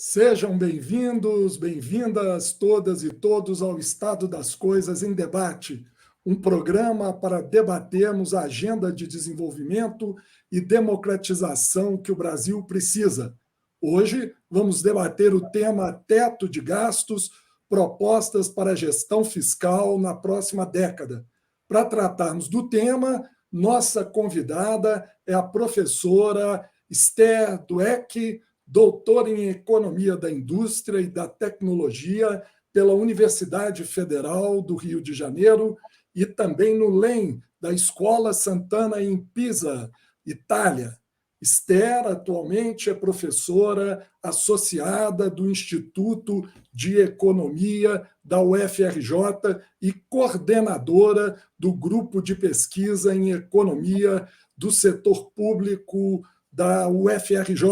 Sejam bem-vindos, bem-vindas todas e todos ao Estado das Coisas em Debate, um programa para debatermos a agenda de desenvolvimento e democratização que o Brasil precisa. Hoje vamos debater o tema teto de gastos, propostas para a gestão fiscal na próxima década. Para tratarmos do tema, nossa convidada é a professora Esther Dweck, doutora em Economia da Indústria e da Tecnologia pela Universidade Federal do Rio de Janeiro e também no LEM, da Escola Sant'Anna em Pisa, Itália. Esther atualmente é professora associada do Instituto de Economia da UFRJ e coordenadora do Grupo de Pesquisa em Economia do Setor Público da UFRJ.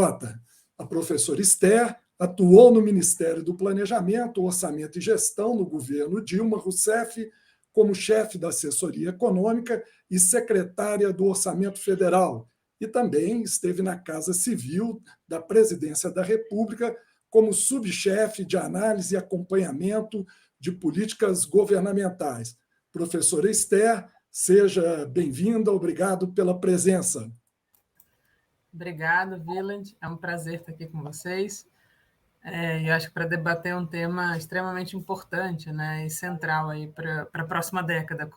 A professora Esther atuou no Ministério do Planejamento, Orçamento e Gestão no governo Dilma Rousseff como chefe da assessoria econômica e secretária do Orçamento Federal, e também esteve na Casa Civil da Presidência da República como subchefe de análise e acompanhamento de políticas governamentais. Professora Esther, seja bem-vinda, obrigado pela presença. Obrigada, Wieland. É um prazer estar aqui com vocês. Eu acho que para debater um tema extremamente importante, né, e central aí para a próxima década,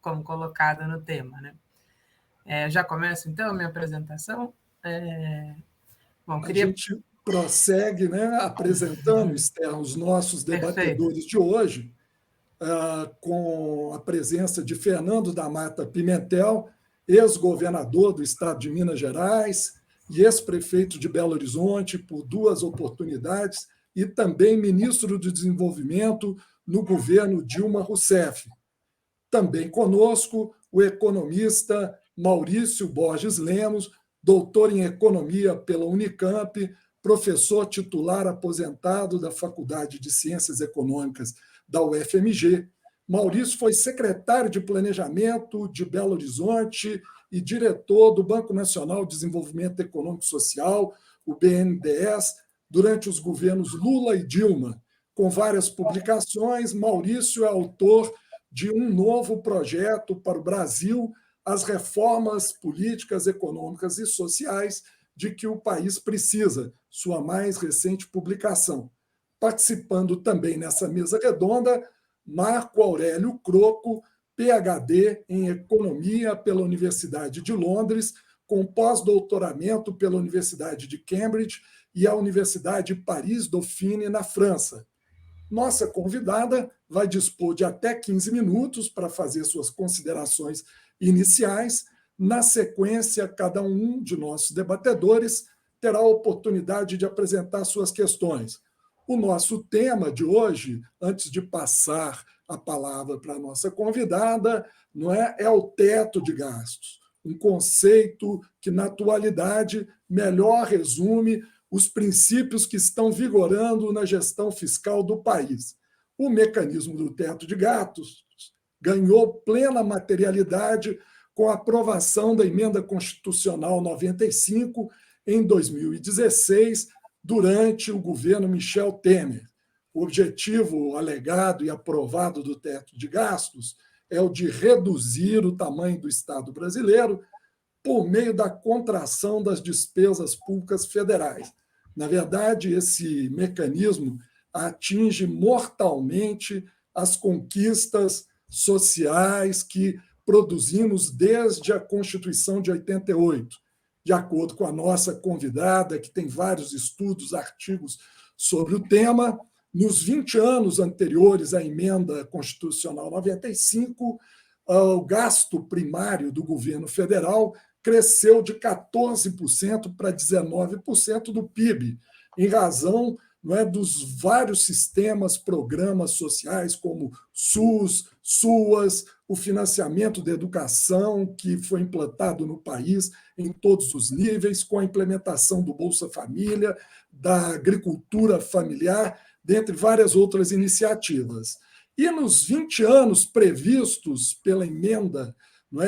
como colocado no tema. Né? Já começo, então, a minha apresentação. A gente prossegue, né, apresentando, Esther, os nossos debatedores de hoje, com a presença de Fernando da Mata Pimentel, ex-governador do estado de Minas Gerais e ex-prefeito de Belo Horizonte por 2 oportunidades e também ministro do Desenvolvimento no governo Dilma Rousseff. Também conosco o economista Maurício Borges Lemos, doutor em Economia pela Unicamp, professor titular aposentado da Faculdade de Ciências Econômicas da UFMG. Maurício foi secretário de Planejamento de Belo Horizonte e diretor do Banco Nacional de Desenvolvimento Econômico e Social, o BNDES, durante os governos Lula e Dilma. Com várias publicações, Maurício é autor de um novo projeto para o Brasil, as reformas políticas, econômicas e sociais de que o país precisa, sua mais recente publicação. Participando também nessa mesa redonda, Marco Aurélio Croco, PhD em Economia pela Universidade de Londres, com pós-doutoramento pela Universidade de Cambridge e a Universidade Paris-Dauphine, na França. Nossa convidada vai dispor de até 15 minutos para fazer suas considerações iniciais. Na sequência, cada um de nossos debatedores terá a oportunidade de apresentar suas questões. O nosso tema de hoje, antes de passar a palavra para a nossa convidada, é o teto de gastos, um conceito que, na atualidade, melhor resume os princípios que estão vigorando na gestão fiscal do país. O mecanismo do teto de gastos ganhou plena materialidade com a aprovação da Emenda Constitucional 95 em 2016, durante o governo Michel Temer. O objetivo alegado e aprovado do teto de gastos é o de reduzir o tamanho do Estado brasileiro por meio da contração das despesas públicas federais. Na verdade, esse mecanismo atinge mortalmente as conquistas sociais que produzimos desde a Constituição de 88. De acordo com a nossa convidada, que tem vários estudos, artigos sobre o tema, nos 20 anos anteriores à Emenda Constitucional 95, o gasto primário do governo federal cresceu de 14% para 19% do PIB, em razão dos vários sistemas, programas sociais como SUS, SUAS, o financiamento da educação que foi implantado no país em todos os níveis, com a implementação do Bolsa Família, da agricultura familiar, dentre várias outras iniciativas. E nos 20 anos previstos pela emenda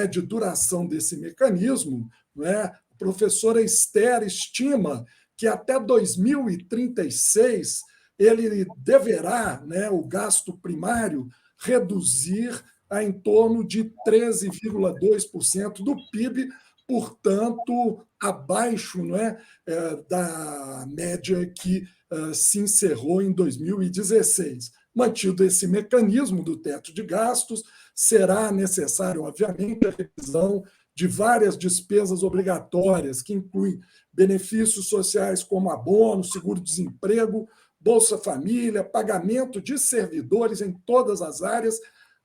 de duração desse mecanismo, a professora Esther estima que até 2036 ele deverá, né, o gasto primário, reduzir a em torno de 13,2% do PIB, portanto, abaixo, não é, da média que se encerrou em 2016. Mantido esse mecanismo do teto de gastos, será necessário, obviamente, a revisão de várias despesas obrigatórias, que incluem benefícios sociais como abono, seguro-desemprego, Bolsa Família, pagamento de servidores em todas as áreas,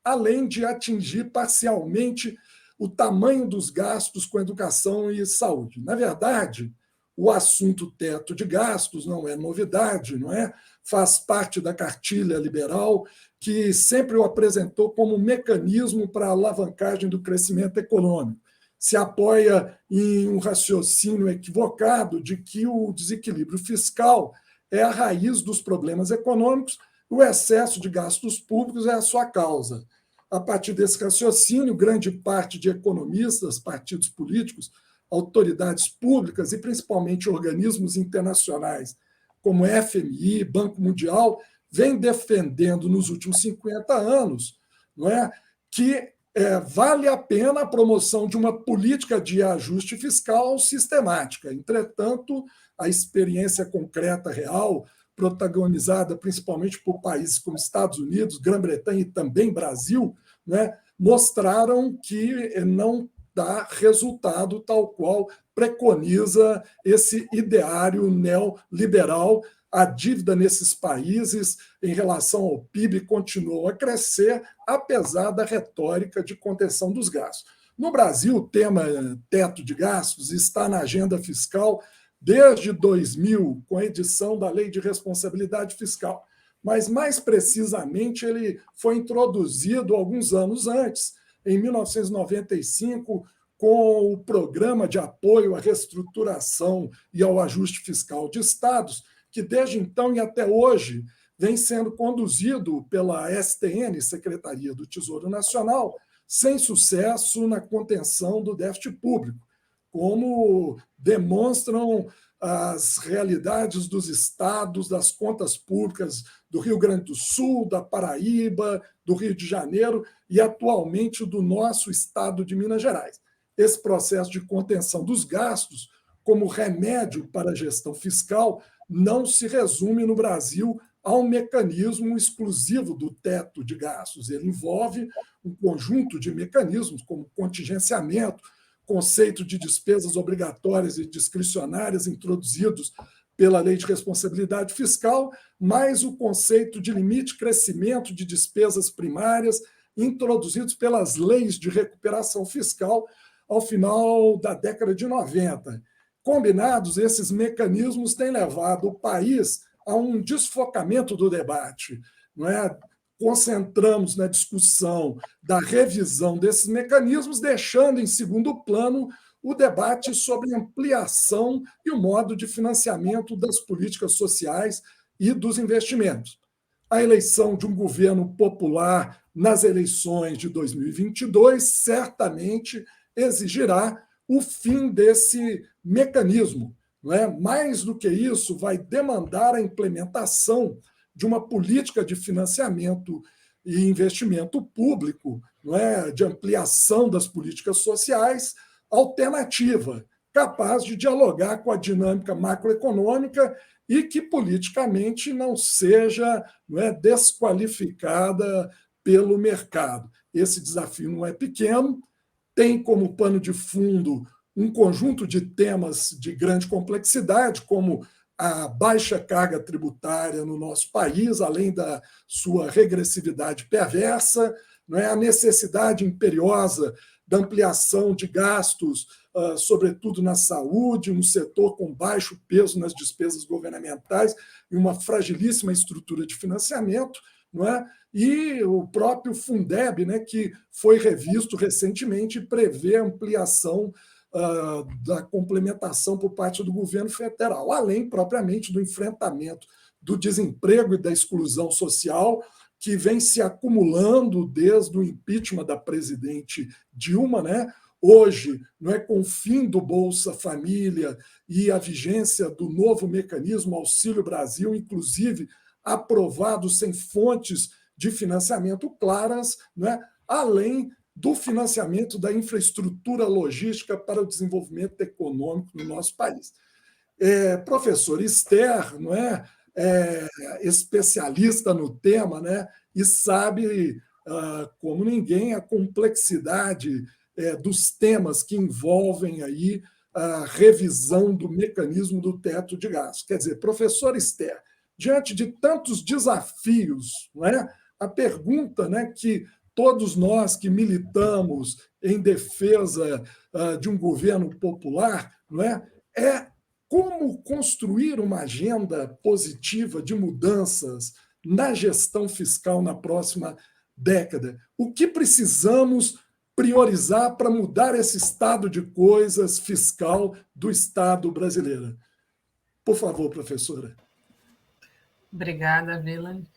além de atingir parcialmente o tamanho dos gastos com educação e saúde. Na verdade, o assunto teto de gastos não é novidade, não é? Faz parte da cartilha liberal, que sempre o apresentou como mecanismo para a alavancagem do crescimento econômico. Se apoia em um raciocínio equivocado de que o desequilíbrio fiscal é a raiz dos problemas econômicos, o excesso de gastos públicos é a sua causa. A partir desse raciocínio, grande parte de economistas, partidos políticos, autoridades públicas e principalmente organismos internacionais como FMI, Banco Mundial, vem defendendo nos últimos 50 anos, não é, que vale a pena a promoção de uma política de ajuste fiscal sistemática. Entretanto, a experiência concreta, real, protagonizada principalmente por países como Estados Unidos, Grã-Bretanha e também Brasil, né, mostraram que não dá resultado tal qual preconiza esse ideário neoliberal. A dívida nesses países em relação ao PIB continuou a crescer, apesar da retórica de contenção dos gastos. No Brasil, o tema teto de gastos está na agenda fiscal desde 2000, com a edição da Lei de Responsabilidade Fiscal. Mas, mais precisamente, ele foi introduzido alguns anos antes, em 1995, com o Programa de Apoio à Reestruturação e ao Ajuste Fiscal de Estados, que desde então e até hoje vem sendo conduzido pela STN, Secretaria do Tesouro Nacional, sem sucesso na contenção do déficit público, como demonstram as realidades dos estados, das contas públicas do Rio Grande do Sul, da Paraíba, do Rio de Janeiro e, atualmente, do nosso estado de Minas Gerais. Esse processo de contenção dos gastos, como remédio para a gestão fiscal, não se resume no Brasil a um mecanismo exclusivo do teto de gastos. Ele envolve um conjunto de mecanismos, como contingenciamento, conceito de despesas obrigatórias e discricionárias introduzidos pela Lei de Responsabilidade Fiscal, mais o conceito de limite de crescimento de despesas primárias introduzidos pelas leis de recuperação fiscal ao final da década de 90. Combinados, esses mecanismos têm levado o país a um desfocamento do debate, não é? Concentramos na discussão da revisão desses mecanismos, deixando em segundo plano o debate sobre ampliação e o modo de financiamento das políticas sociais e dos investimentos. A eleição de um governo popular nas eleições de 2022 certamente exigirá o fim desse mecanismo. Não é? Mais do que isso, vai demandar a implementação de uma política de financiamento e investimento público, não é, de ampliação das políticas sociais, alternativa, capaz de dialogar com a dinâmica macroeconômica e que politicamente não seja, não é, desqualificada pelo mercado. Esse desafio não é pequeno, tem como pano de fundo um conjunto de temas de grande complexidade, como a baixa carga tributária no nosso país, além da sua regressividade perversa, não é, a necessidade imperiosa da ampliação de gastos, sobretudo na saúde, um setor com baixo peso nas despesas governamentais e uma fragilíssima estrutura de financiamento, não é? E o próprio Fundeb, né, que foi revisto recentemente, prevê ampliação da complementação por parte do governo federal, além propriamente do enfrentamento do desemprego e da exclusão social, que vem se acumulando desde o impeachment da presidente Dilma, né, hoje, não é, com o fim do Bolsa Família e a vigência do novo mecanismo Auxílio Brasil, inclusive aprovado sem fontes de financiamento claras, né, além do financiamento da infraestrutura logística para o desenvolvimento econômico no nosso país. Professor Esther, não é especialista no tema, né, e sabe, como ninguém, a complexidade dos temas que envolvem aí a revisão do mecanismo do teto de gastos. Quer dizer, professor Esther, diante de tantos desafios, não é, a pergunta, né, que todos nós que militamos em defesa de um governo popular, não é como construir uma agenda positiva de mudanças na gestão fiscal na próxima década. O que precisamos priorizar para mudar esse estado de coisas fiscal do Estado brasileiro? Por favor, professora. Obrigada, Wieland.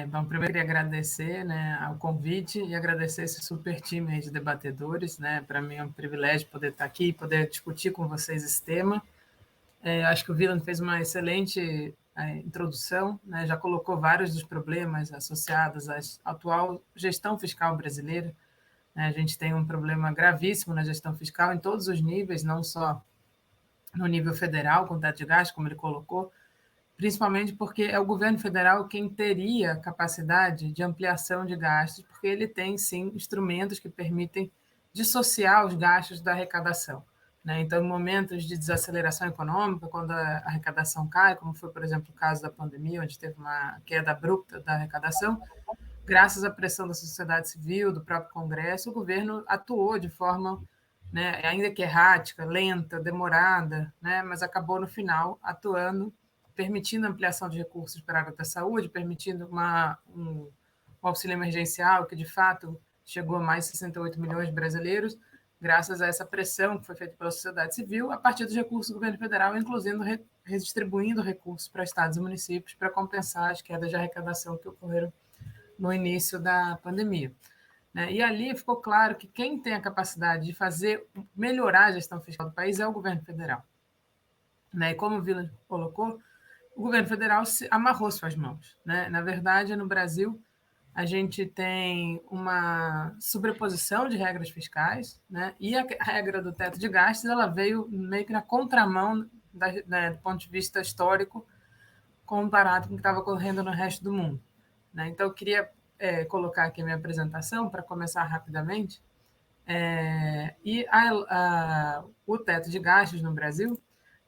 Bom, primeiro queria agradecer, né, ao convite e agradecer esse super time de debatedores, né? Para mim é um privilégio poder estar aqui e poder discutir com vocês esse tema. Acho que o Wieland fez uma excelente introdução, né? Já colocou vários dos problemas associados à atual gestão fiscal brasileira. Né? A gente tem um problema gravíssimo na gestão fiscal em todos os níveis, não só no nível federal, com teto de gastos, como ele colocou, principalmente porque é o governo federal quem teria capacidade de ampliação de gastos, porque ele tem, sim, instrumentos que permitem dissociar os gastos da arrecadação. Né? Então, em momentos de desaceleração econômica, quando a arrecadação cai, como foi, por exemplo, o caso da pandemia, onde teve uma queda abrupta da arrecadação, graças à pressão da sociedade civil, do próprio Congresso, o governo atuou de forma, né, ainda que errática, lenta, demorada, né, mas acabou, no final, atuando, permitindo ampliação de recursos para a área da saúde, permitindo um auxílio emergencial, que, de fato, chegou a mais de 68 milhões de brasileiros, graças a essa pressão que foi feita pela sociedade civil, a partir dos recursos do governo federal, inclusive redistribuindo recursos para estados e municípios para compensar as quedas de arrecadação que ocorreram no início da pandemia. Né? E ali ficou claro que quem tem a capacidade de melhorar a gestão fiscal do país é o governo federal. Né? E como o Wieland colocou, o governo federal amarrou suas mãos. Né? Na verdade, no Brasil, a gente tem uma sobreposição de regras fiscais, né? E a regra do teto de gastos ela veio meio que na contramão do ponto de vista histórico comparado com o que estava ocorrendo no resto do mundo. Né? Então, eu queria colocar aqui a minha apresentação para começar rapidamente. O teto de gastos no Brasil,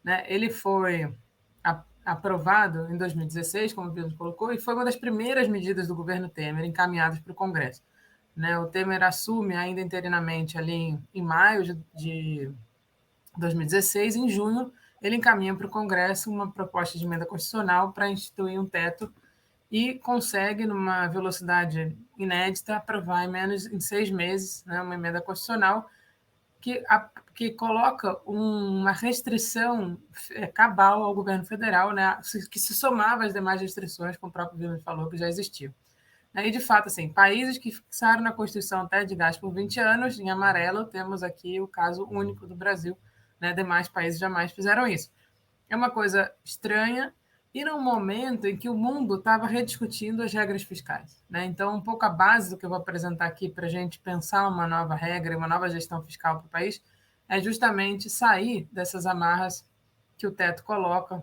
né, ele foi aprovado em 2016, como o Pedro colocou, e foi uma das primeiras medidas do governo Temer encaminhadas para o Congresso. Né? O Temer assume ainda interinamente ali em maio de 2016, em junho ele encaminha para o Congresso uma proposta de emenda constitucional para instituir um teto e consegue, numa velocidade inédita, aprovar em 6 meses, né, uma emenda constitucional que coloca uma restrição cabal ao governo federal, né, que se somava às demais restrições, como o próprio Wieland falou, que já existiam. E, de fato, assim, países que fixaram na Constituição o teto de gastos por 20 anos, em amarelo, temos aqui o caso único do Brasil. Né, demais países jamais fizeram isso. É uma coisa estranha, e num momento em que o mundo estava rediscutindo as regras fiscais. Né? Então, um pouco a base do que eu vou apresentar aqui para a gente pensar uma nova regra, uma nova gestão fiscal para o país, é justamente sair dessas amarras que o teto coloca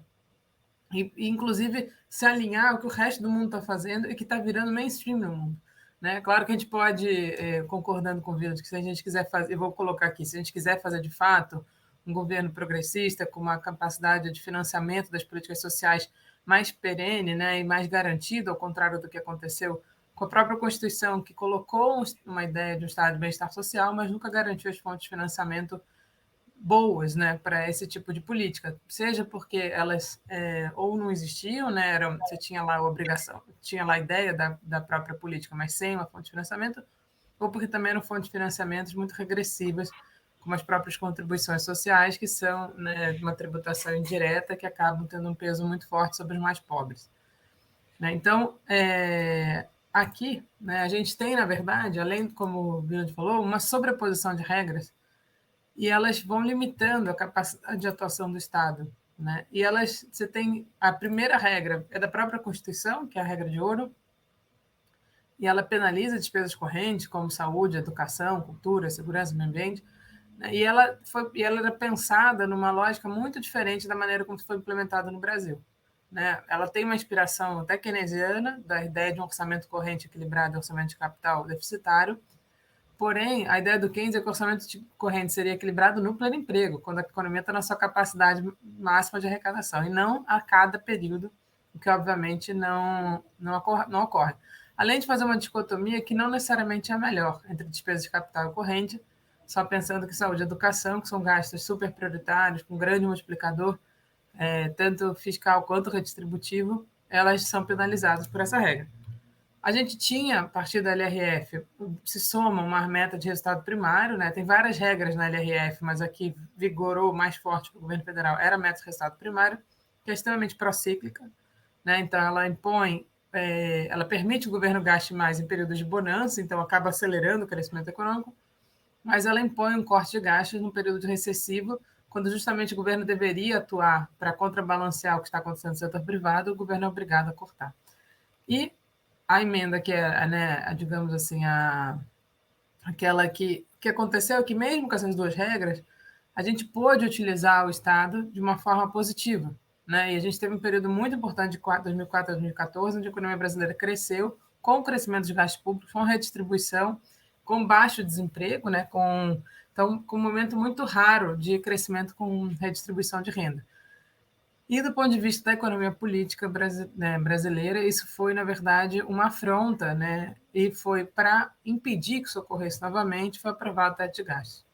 e inclusive, se alinhar ao que o resto do mundo está fazendo e que está virando mainstream no mundo. Né? Claro que a gente pode, concordando com o Wieland, que se a gente quiser fazer, eu vou colocar aqui, se a gente quiser fazer de fato um governo progressista com uma capacidade de financiamento das políticas sociais mais perene, né, e mais garantido, ao contrário do que aconteceu com a própria Constituição, que colocou uma ideia de um estado de bem-estar social, mas nunca garantiu as fontes de financiamento boas, né, para esse tipo de política, seja porque elas ou não existiam, né, você tinha lá a obrigação, tinha lá a ideia da própria política, mas sem uma fonte de financiamento, ou porque também eram fontes de financiamentos muito regressivas, como as próprias contribuições sociais, que são, né, uma tributação indireta que acabam tendo um peso muito forte sobre os mais pobres. Né? Então, aqui, né, a gente tem, na verdade, além, como o Wieland falou, uma sobreposição de regras, e elas vão limitando a capacidade de atuação do Estado, né? E você tem a primeira regra é da própria Constituição, que é a regra de ouro, e ela penaliza despesas correntes como saúde, educação, cultura, segurança, meio ambiente, né? E ela era pensada numa lógica muito diferente da maneira como foi implementada no Brasil, né? Ela tem uma inspiração até keynesiana da ideia de um orçamento corrente equilibrado e orçamento de capital deficitário. Porém, a ideia do Keynes é que o orçamento corrente seria equilibrado no pleno emprego, quando a economia está na sua capacidade máxima de arrecadação, e não a cada período, o que obviamente não ocorre. Além de fazer uma dicotomia que não necessariamente é a melhor entre despesas de capital e corrente, só pensando que saúde e educação, que são gastos super prioritários, com grande multiplicador, tanto fiscal quanto redistributivo, elas são penalizadas por essa regra. A gente tinha, a partir da LRF, se soma uma meta de resultado primário, né? Tem várias regras na LRF, mas aqui vigorou mais forte para o governo federal, era a meta de resultado primário, que é extremamente procíclica, né? Então, ela permite que o governo gaste mais em períodos de bonança, então acaba acelerando o crescimento econômico, mas ela impõe um corte de gastos no período de recessivo, quando justamente o governo deveria atuar para contrabalancear o que está acontecendo no setor privado, o governo é obrigado a cortar. E a emenda que é, né, digamos assim, aquela que aconteceu é que mesmo com essas duas regras, a gente pôde utilizar o Estado de uma forma positiva, né? E a gente teve um período muito importante de 2004 a 2014, onde a economia brasileira cresceu com o crescimento dos gastos públicos, com redistribuição, com baixo desemprego, né? Então, com um momento muito raro de crescimento com redistribuição de renda. E do ponto de vista da economia política brasileira, isso foi, na verdade, uma afronta, né? E foi para impedir que isso ocorresse novamente, foi aprovado o teto de gastos,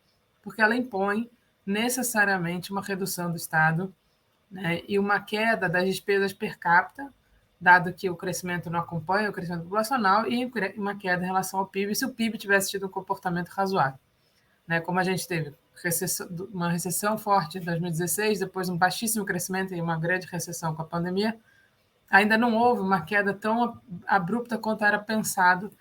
porque ela impõe necessariamente uma redução do Estado, né? E uma queda das despesas per capita, dado que o crescimento não acompanha o crescimento populacional, e uma queda em relação ao PIB, se o PIB tivesse tido um comportamento razoável, né? Como a gente teve uma recessão forte em 2016, depois um baixíssimo crescimento e uma grande recessão com a pandemia, ainda não houve uma queda tão abrupta quanto era pensado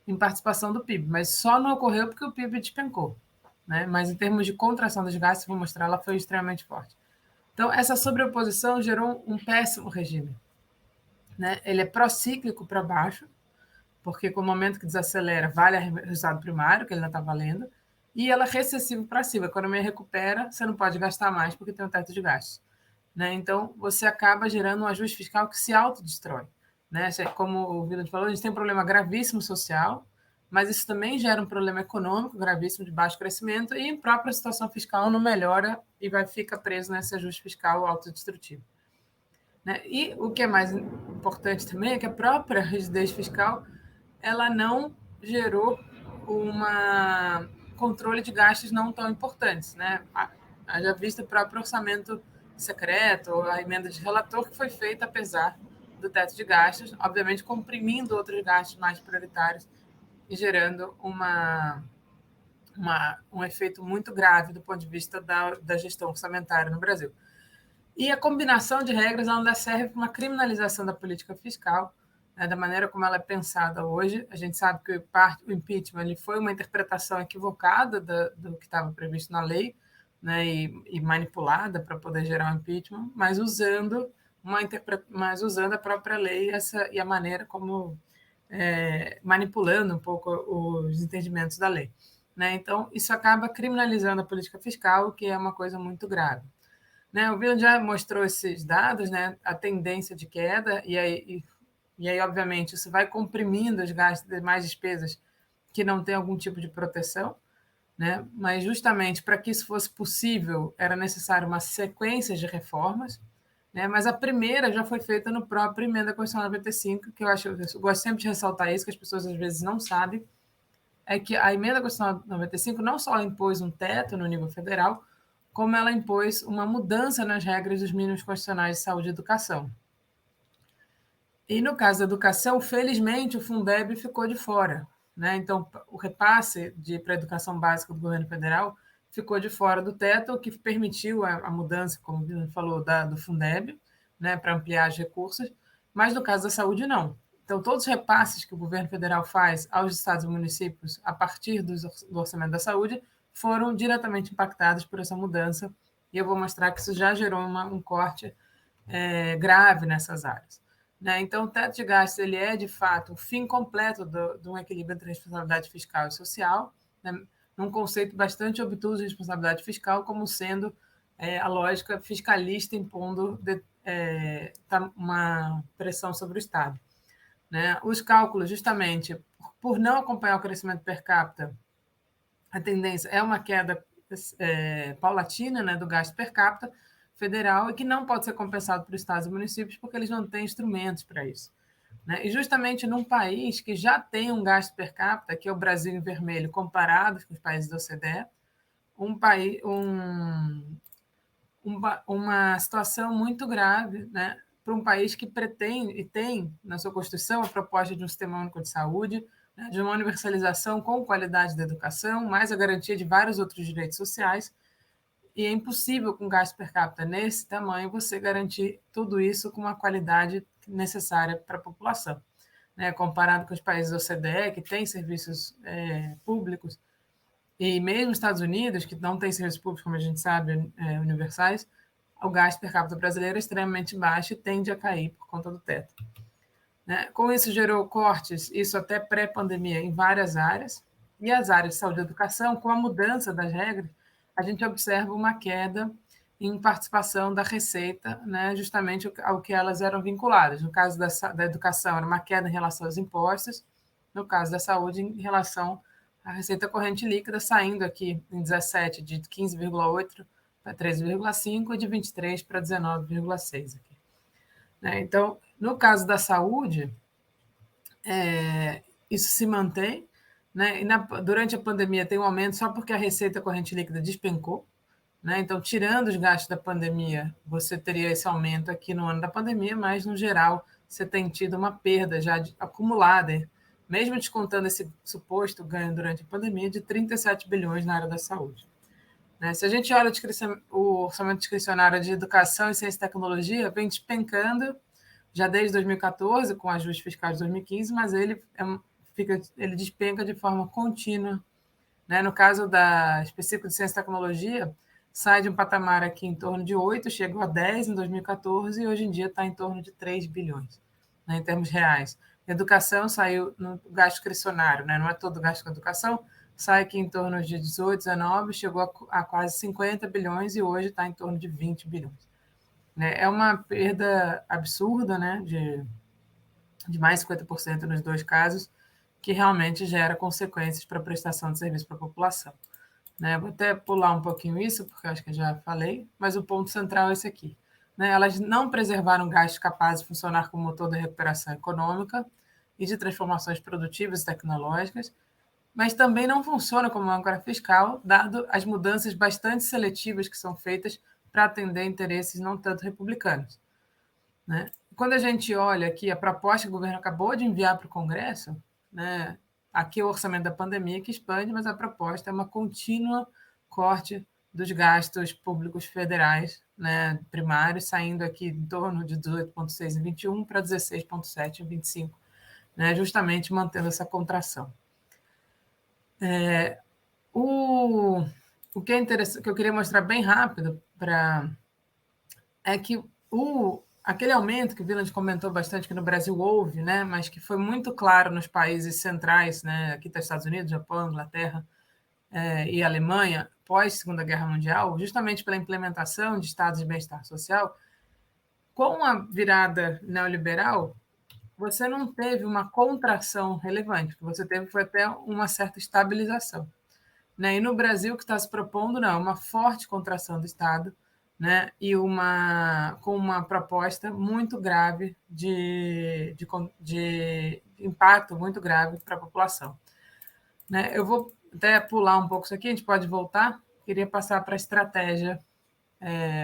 em participação do PIB, mas só não ocorreu porque o PIB despencou, né? Mas em termos de contração dos gastos, vou mostrar, ela foi extremamente forte. Então, essa sobreposição gerou um péssimo regime, né? Ele é procíclico para baixo, porque com o momento que desacelera, vale o resultado primário, que ele ainda está valendo, e ela é recessiva para cima. A economia recupera, você não pode gastar mais porque tem um teto de gastos, né? Então, você acaba gerando um ajuste fiscal que se autodestrói, né? Como o Wieland falou, a gente tem um problema gravíssimo social, mas isso também gera um problema econômico gravíssimo de baixo crescimento e a própria situação fiscal não melhora e vai ficar preso nesse ajuste fiscal autodestrutivo, né? E o que é mais importante também é que a própria rigidez fiscal ela não gerou um controle de gastos não tão importantes, né? Haja visto o próprio orçamento secreto, a emenda de relator que foi feita apesar do teto de gastos, obviamente comprimindo outros gastos mais prioritários e gerando um efeito muito grave do ponto de vista da gestão orçamentária no Brasil. E a combinação de regras ainda serve para uma criminalização da política fiscal, né, da maneira como ela é pensada hoje. A gente sabe que o impeachment ele foi uma interpretação equivocada do que estava previsto na lei, né, e manipulada para poder gerar um impeachment, mas usando a própria lei e a maneira como manipulando um pouco os entendimentos da lei, né? Então, isso acaba criminalizando a política fiscal, o que é uma coisa muito grave. Né, o Wieland já mostrou esses dados, né, a tendência de queda, e aí, obviamente, isso vai comprimindo os gastos de mais despesas que não têm algum tipo de proteção, né, mas justamente para que isso fosse possível, era necessário uma sequência de reformas, né, mas a primeira já foi feita no próprio Emenda Constitucional 95, que eu gosto sempre de ressaltar isso, que as pessoas às vezes não sabem, é que a Emenda Constitucional 95 não só impôs um teto no nível federal, como ela impôs uma mudança nas regras dos mínimos constitucionais de saúde e educação. E no caso da educação, felizmente, o Fundeb ficou de fora, né? Então, o repasse para a educação básica do governo federal ficou de fora do teto, o que permitiu a mudança, como o Bruno falou, do Fundeb, né, para ampliar os recursos, mas no caso da saúde, não. Então, todos os repasses que o governo federal faz aos estados e municípios a partir do orçamento da saúde foram diretamente impactadas por essa mudança, e eu vou mostrar que isso já gerou um corte grave nessas áreas. Né? Então, o teto de gastos ele é, de fato, o fim completo de um equilíbrio entre responsabilidade fiscal e social, né? Num conceito bastante obtuso de responsabilidade fiscal, como sendo a lógica fiscalista impondo uma pressão sobre o Estado. Né? Os cálculos, justamente, por não acompanhar o crescimento per capita, a tendência é uma queda paulatina, né, do gasto per capita federal e que não pode ser compensado por estados e municípios porque eles não têm instrumentos para isso. Né? E justamente num país que já tem um gasto per capita, que é o Brasil em vermelho, comparado com os países da OCDE, uma situação muito grave, né, para um país que pretende e tem na sua Constituição a proposta de um sistema único de saúde, né, de uma universalização com qualidade da educação, mais a garantia de vários outros direitos sociais, e é impossível, com gasto per capita nesse tamanho, você garantir tudo isso com uma qualidade necessária para a população. Né, comparado com os países da OCDE, que têm serviços públicos, e mesmo os Estados Unidos, que não tem serviços públicos, como a gente sabe, universais, o gasto per capita brasileiro é extremamente baixo e tende a cair por conta do teto. Né? Com isso, gerou cortes, isso até pré-pandemia, em várias áreas, e as áreas de saúde e educação, com a mudança das regras, a gente observa uma queda em participação da receita, né, justamente ao que elas eram vinculadas. No caso da educação, era uma queda em relação aos impostos, no caso da saúde, em relação à receita corrente líquida, saindo aqui em 17 de 15,8 para 13,5 e de 23 para 19,6. Né? Então, no caso da saúde, isso se mantém, né? E durante a pandemia tem um aumento só porque a receita corrente líquida despencou. Né? Então, tirando os gastos da pandemia, você teria esse aumento aqui no ano da pandemia, mas, no geral, você tem tido uma perda já acumulada, mesmo descontando esse suposto ganho durante a pandemia, de 37 bilhões na área da saúde. Né? Se a gente olha o orçamento discricionário de educação e ciência e tecnologia, vem despencando já desde 2014, com ajustes fiscais de 2015, mas ele despenca de forma contínua. Né? No caso específico de ciência e tecnologia, sai de um patamar aqui em torno de 8, chegou a 10 em 2014 e hoje em dia está em torno de 3 bilhões, né, em termos reais. A educação saiu no gasto discricionário, né, não é todo gasto com educação, sai aqui em torno de 18, 19, chegou a quase 50 bilhões e hoje está em torno de 20 bilhões. Né? É uma perda absurda, né, de mais de 50% nos dois casos, que realmente gera consequências para a prestação de serviço para a população. Né? Vou até pular um pouquinho isso, porque acho que já falei, mas o ponto central é esse aqui. Né? Elas não preservaram gastos capazes de funcionar como motor da recuperação econômica e de transformações produtivas e tecnológicas, mas também não funciona como âncora fiscal, dado as mudanças bastante seletivas que são feitas para atender interesses não tanto republicanos. Né? Quando a gente olha aqui a proposta que o governo acabou de enviar para o Congresso, né, aqui é o orçamento da pandemia que expande, mas a proposta é uma contínua corte dos gastos públicos federais, né, primários, saindo aqui em torno de 18,6 em 21 para 16,7 em 25, né, justamente mantendo essa contração. O que é interessante, que eu queria mostrar bem rápido, é que aquele aumento que o Wieland comentou bastante que no Brasil houve, né, mas que foi muito claro nos países centrais, né, aqui está Estados Unidos, Japão, Inglaterra e Alemanha, pós Segunda Guerra Mundial, justamente pela implementação de estados de bem-estar social, com a virada neoliberal, você não teve uma contração relevante, o que você teve foi até uma certa estabilização. Né? E no Brasil, o que está se propondo, não, uma forte contração do Estado, né? E com uma proposta muito grave de impacto muito grave para a população. Né? Eu vou até pular um pouco isso aqui, a gente pode voltar. Queria passar para a estratégia,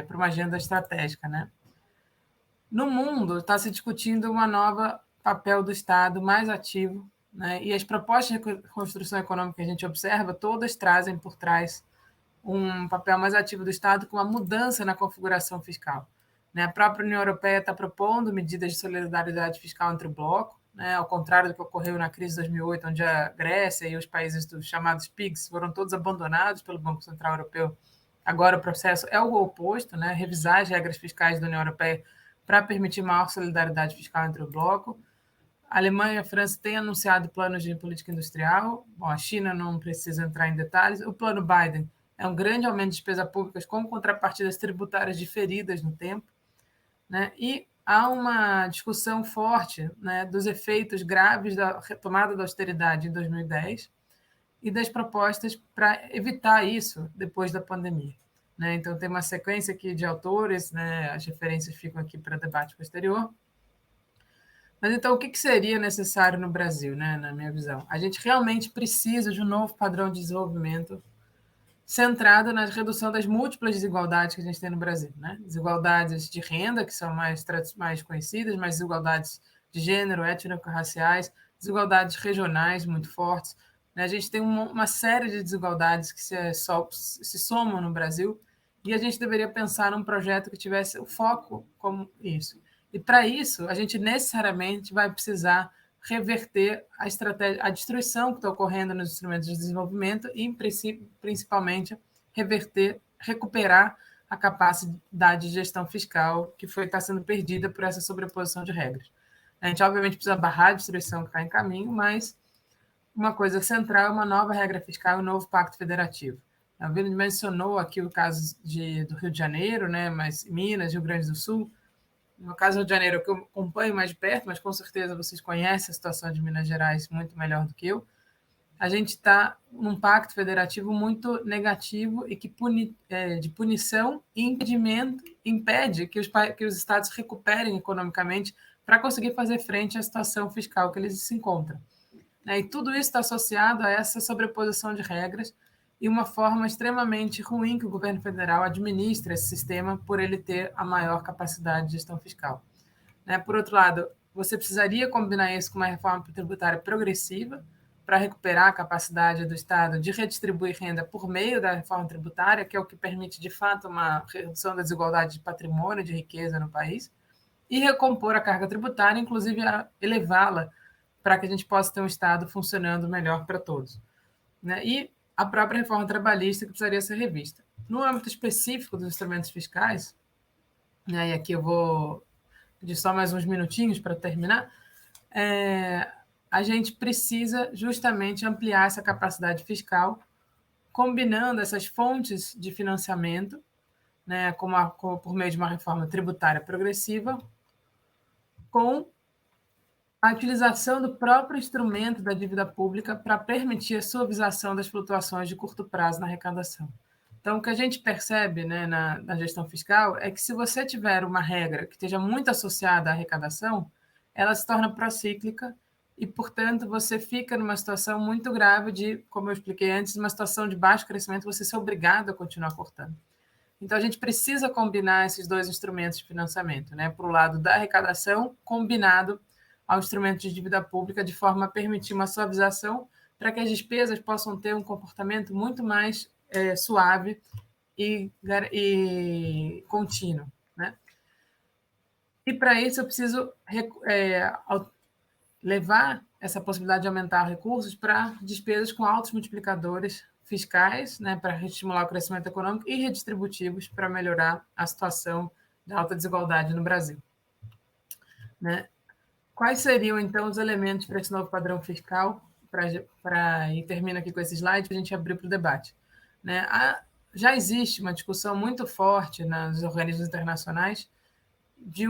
para uma agenda estratégica. Né? No mundo, está se discutindo uma nova papel do Estado mais ativo, né? E as propostas de reconstrução econômica que a gente observa, todas trazem por trás um papel mais ativo do Estado com uma mudança na configuração fiscal. Né? A própria União Europeia está propondo medidas de solidariedade fiscal entre o bloco, né, ao contrário do que ocorreu na crise de 2008, onde a Grécia e os países dos chamados PIGS foram todos abandonados pelo Banco Central Europeu. Agora o processo é o oposto, né, revisar as regras fiscais da União Europeia para permitir maior solidariedade fiscal entre o bloco. A Alemanha e a França têm anunciado planos de política industrial. Bom, a China não precisa entrar em detalhes. O plano Biden é um grande aumento de despesas públicas com contrapartidas tributárias diferidas no tempo, né? E há uma discussão forte, né, dos efeitos graves da retomada da austeridade em 2010 e das propostas para evitar isso depois da pandemia, né? Então, tem uma sequência aqui de autores, né, as referências ficam aqui para debate posterior. Mas então, o que seria necessário no Brasil, né, na minha visão? A gente realmente precisa de um novo padrão de desenvolvimento centrado na redução das múltiplas desigualdades que a gente tem no Brasil, né? Desigualdades de renda, que são mais conhecidas, mas desigualdades de gênero, étnico-raciais, desigualdades regionais muito fortes, né? A gente tem uma série de desigualdades que se somam no Brasil e a gente deveria pensar num projeto que tivesse o foco como isso. E, para isso, a gente necessariamente vai precisar reverter a estratégia, a destruição que está ocorrendo nos instrumentos de desenvolvimento e, principalmente, recuperar a capacidade de gestão fiscal que está sendo perdida por essa sobreposição de regras. A gente, obviamente, precisa barrar a destruição que está em caminho, mas uma coisa central é uma nova regra fiscal e um novo pacto federativo. A Vila mencionou aqui o caso do Rio de Janeiro, né, mas Minas, Rio Grande do Sul. No caso do Rio de Janeiro, que eu acompanho mais de perto, mas com certeza vocês conhecem a situação de Minas Gerais muito melhor do que eu, a gente está num pacto federativo muito negativo e que de punição e impedimento impede que os estados recuperem economicamente para conseguir fazer frente à situação fiscal que eles se encontram. E tudo isso está associado a essa sobreposição de regras e uma forma extremamente ruim que o governo federal administra esse sistema por ele ter a maior capacidade de gestão fiscal. Por outro lado, você precisaria combinar isso com uma reforma tributária progressiva para recuperar a capacidade do Estado de redistribuir renda por meio da reforma tributária, que é o que permite, de fato, uma redução da desigualdade de patrimônio e de riqueza no país, e recompor a carga tributária, inclusive elevá-la para que a gente possa ter um Estado funcionando melhor para todos. E a própria reforma trabalhista que precisaria ser revista. No âmbito específico dos instrumentos fiscais, e aqui eu vou pedir só mais uns minutinhos para terminar, a gente precisa justamente ampliar essa capacidade fiscal, combinando essas fontes de financiamento, né, por meio de uma reforma tributária progressiva, com a utilização do próprio instrumento da dívida pública para permitir a suavização das flutuações de curto prazo na arrecadação. Então, o que a gente percebe, né, na gestão fiscal é que, se você tiver uma regra que esteja muito associada à arrecadação, ela se torna procíclica e, portanto, você fica numa situação muito grave de, como eu expliquei antes, uma situação de baixo crescimento, você ser obrigado a continuar cortando. Então, a gente precisa combinar esses dois instrumentos de financiamento, né? Por um lado, da arrecadação, combinado ao instrumento de dívida pública, de forma a permitir uma suavização para que as despesas possam ter um comportamento muito mais suave e contínuo, né? E, para isso, eu preciso levar essa possibilidade de aumentar recursos para despesas com altos multiplicadores fiscais, né, para estimular o crescimento econômico, e redistributivos para melhorar a situação da alta desigualdade no Brasil. Né? Quais seriam, então, os elementos para esse novo padrão fiscal? E termino aqui com esse slide para a gente abrir para o debate. Né? Já existe uma discussão muito forte nos organismos internacionais de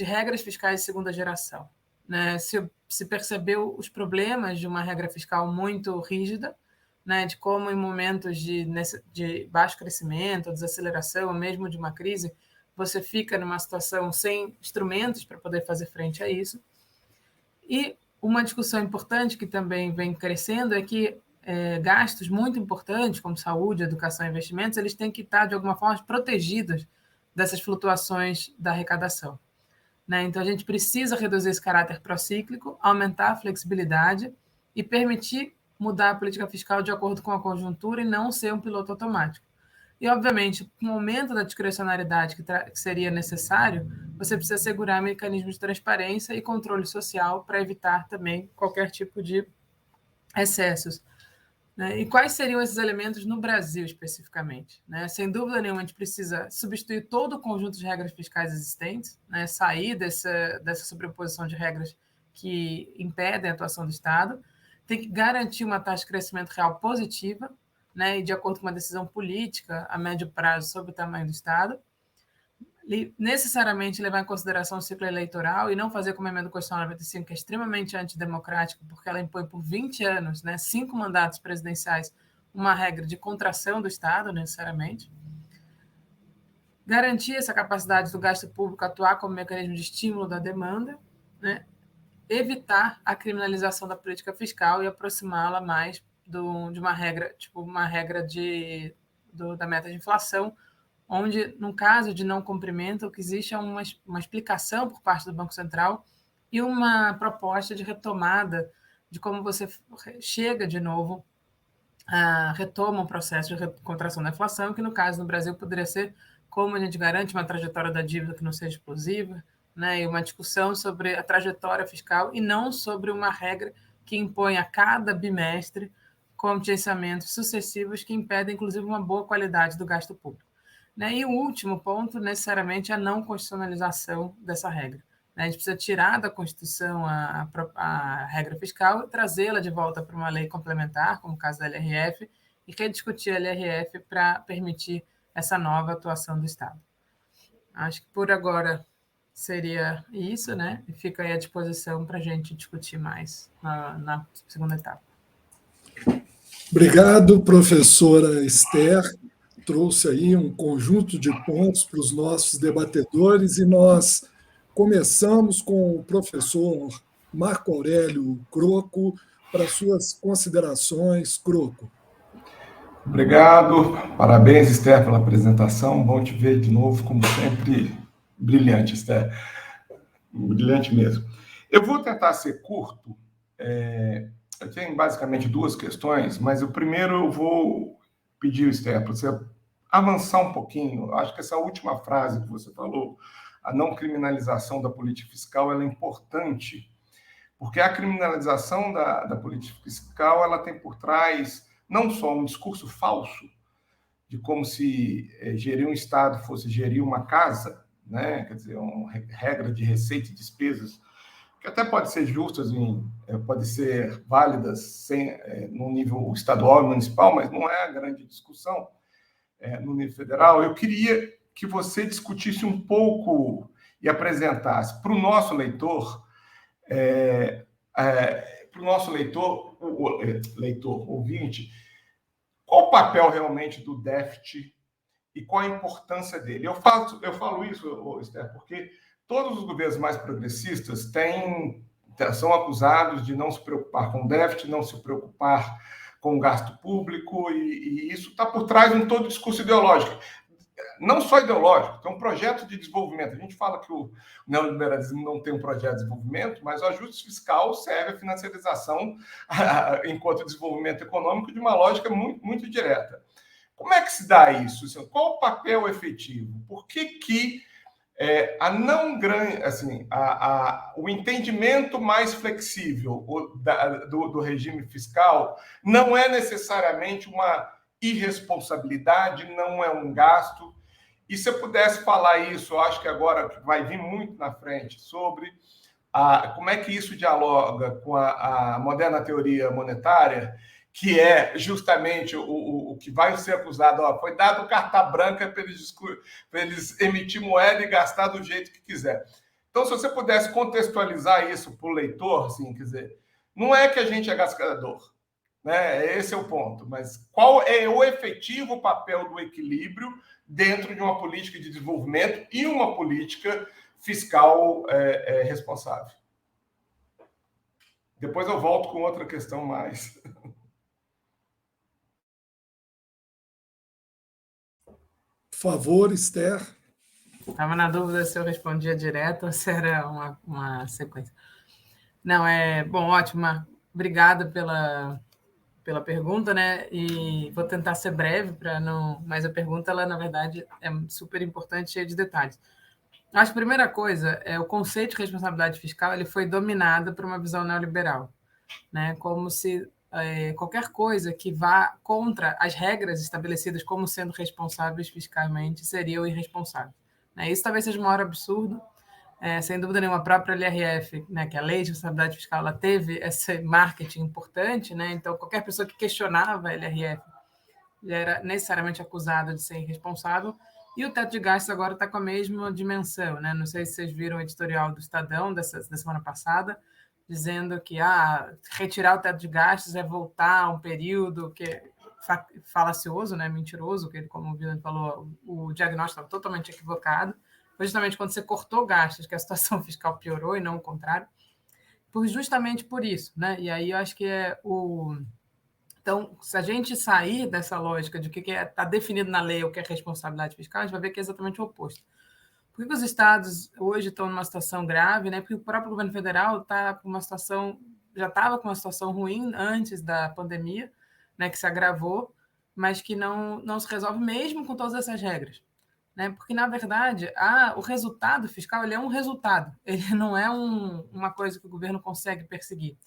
regras fiscais de segunda geração. Né? Se percebeu os problemas de uma regra fiscal muito rígida, né? De como, em momentos de baixo crescimento, desaceleração, ou mesmo de uma crise, você fica numa situação sem instrumentos para poder fazer frente a isso. E uma discussão importante que também vem crescendo é que gastos muito importantes, como saúde, educação e investimentos, eles têm que estar, de alguma forma, protegidos dessas flutuações da arrecadação. Né? Então, a gente precisa reduzir esse caráter procíclico, aumentar a flexibilidade e permitir mudar a política fiscal de acordo com a conjuntura e não ser um piloto automático. E, obviamente, com o aumento da discrecionalidade que seria necessário, você precisa assegurar mecanismos de transparência e controle social para evitar também qualquer tipo de excessos. E quais seriam esses elementos no Brasil, especificamente? Sem dúvida nenhuma, a gente precisa substituir todo o conjunto de regras fiscais existentes, sair dessa sobreposição de regras que impedem a atuação do Estado, tem que garantir uma taxa de crescimento real positiva, e de acordo com uma decisão política a médio prazo sobre o tamanho do Estado, necessariamente levar em consideração o ciclo eleitoral e não fazer como a emenda constitucional 95, que é extremamente antidemocrática, porque ela impõe por 20 anos, 5 mandatos presidenciais, uma regra de contração do Estado, necessariamente. Garantir essa capacidade do gasto público atuar como mecanismo de estímulo da demanda, evitar a criminalização da política fiscal e aproximá-la mais de uma regra, tipo uma regra da meta de inflação, onde, no caso de não cumprimento, o que existe é uma explicação por parte do Banco Central e uma proposta de retomada de como você chega de novo, retoma um processo de contração da inflação, que, no caso, no Brasil, poderia ser como a gente garante uma trajetória da dívida que não seja explosiva, e uma discussão sobre a trajetória fiscal e não sobre uma regra que impõe a cada bimestre contingenciamentos sucessivos que impedem, inclusive, uma boa qualidade do gasto público. E o último ponto, necessariamente, é a não constitucionalização dessa regra. A gente precisa tirar da Constituição a regra fiscal e trazê-la de volta para uma lei complementar, como o caso da LRF, e rediscutir a LRF para permitir essa nova atuação do Estado. Acho que, por agora, seria isso, E fica aí à disposição para a gente discutir mais na segunda etapa. Obrigado, professora Esther. Trouxe aí um conjunto de pontos para os nossos debatedores e nós começamos com o professor Marco Aurélio Croco para suas considerações. Croco. Obrigado, parabéns, Esther, pela apresentação. Bom te ver de novo, como sempre. Brilhante, Esther. Brilhante mesmo. Eu vou tentar ser curto. Eu tenho basicamente 2 questões, mas o primeiro eu vou pedir, Esther, para você avançar um pouquinho. Acho que essa última frase que você falou, a não criminalização da política fiscal, ela é importante, porque a criminalização da política fiscal ela tem por trás não só um discurso falso de como se gerir um Estado fosse gerir uma casa, quer dizer, uma regra de receita e despesas, que até pode ser justas, pode ser válidas no nível estadual e municipal, mas não é a grande discussão no nível federal. Eu queria que você discutisse um pouco e apresentasse para o nosso leitor, ouvinte, qual o papel realmente do déficit e qual a importância dele. Eu falo isso, Esther, porque todos os governos mais progressistas são acusados de não se preocupar com o déficit, não se preocupar com o gasto público, e isso está por trás de todo o discurso ideológico. Não só ideológico, tem um projeto de desenvolvimento. A gente fala que o neoliberalismo não tem um projeto de desenvolvimento, mas o ajuste fiscal serve à financiarização, enquanto desenvolvimento econômico, de uma lógica muito, muito direta. Como é que se dá isso? Qual o papel efetivo? Por que o entendimento mais flexível do regime fiscal não é necessariamente uma irresponsabilidade, não é um gasto? E se eu pudesse falar isso, eu acho que agora vai vir muito na frente, sobre como é que isso dialoga com a moderna teoria monetária, que é justamente o que vai ser acusado. Foi dado carta branca para eles emitir moeda e gastar do jeito que quiser. Então, se você pudesse contextualizar isso para o leitor, assim, quer dizer, não é que a gente é gastador, esse é o ponto, mas qual é o efetivo papel do equilíbrio dentro de uma política de desenvolvimento e uma política fiscal responsável? Depois eu volto com outra questão mais. Por favor, Esther. Estava na dúvida se eu respondia direto ou se era uma sequência. Não, bom, ótimo. Obrigada pela pergunta, E vou tentar ser breve para não. Mas a pergunta, ela, na verdade, é super importante, cheia de detalhes. Acho que a primeira coisa é o conceito de responsabilidade fiscal, ele foi dominado por uma visão neoliberal, né? Como se qualquer coisa que vá contra as regras estabelecidas como sendo responsáveis fiscalmente seria o irresponsável, né? Isso talvez seja o maior absurdo. Sem dúvida nenhuma, a própria LRF, né, que é a Lei de Responsabilidade Fiscal, ela teve esse marketing importante, né? Então, qualquer pessoa que questionava a LRF era necessariamente acusada de ser irresponsável. E o teto de gastos agora está com a mesma dimensão, né? Não sei se vocês viram o editorial do Estadão da semana passada, dizendo que retirar o teto de gastos é voltar a um período que é falacioso, né? Mentiroso, que, como o Villan falou, o diagnóstico estava totalmente equivocado. Foi justamente quando você cortou gastos que a situação fiscal piorou e não o contrário. Justamente por isso, né? E aí eu acho que Então, se a gente sair dessa lógica de que está definido na lei o que é responsabilidade fiscal, a gente vai ver que é exatamente o oposto. Por que os estados hoje estão numa situação grave? Né? Porque o próprio governo federal já estava com uma situação ruim antes da pandemia, né, que se agravou, mas que não se resolve mesmo com todas essas regras. Né? Porque, na verdade, o resultado fiscal ele é um resultado, ele não é uma coisa que o governo consegue perseguir.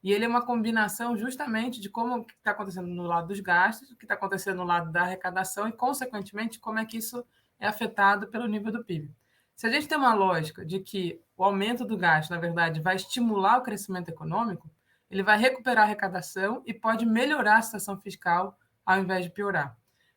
E ele é uma combinação justamente de como está acontecendo no lado dos gastos, o que está acontecendo no lado da arrecadação e, consequentemente, como é que isso é afetado pelo nível do PIB. Se a gente tem uma lógica de que o aumento do gasto, na verdade, vai estimular o crescimento econômico, ele vai recuperar a arrecadação e pode melhorar a situação fiscal ao invés de piorar.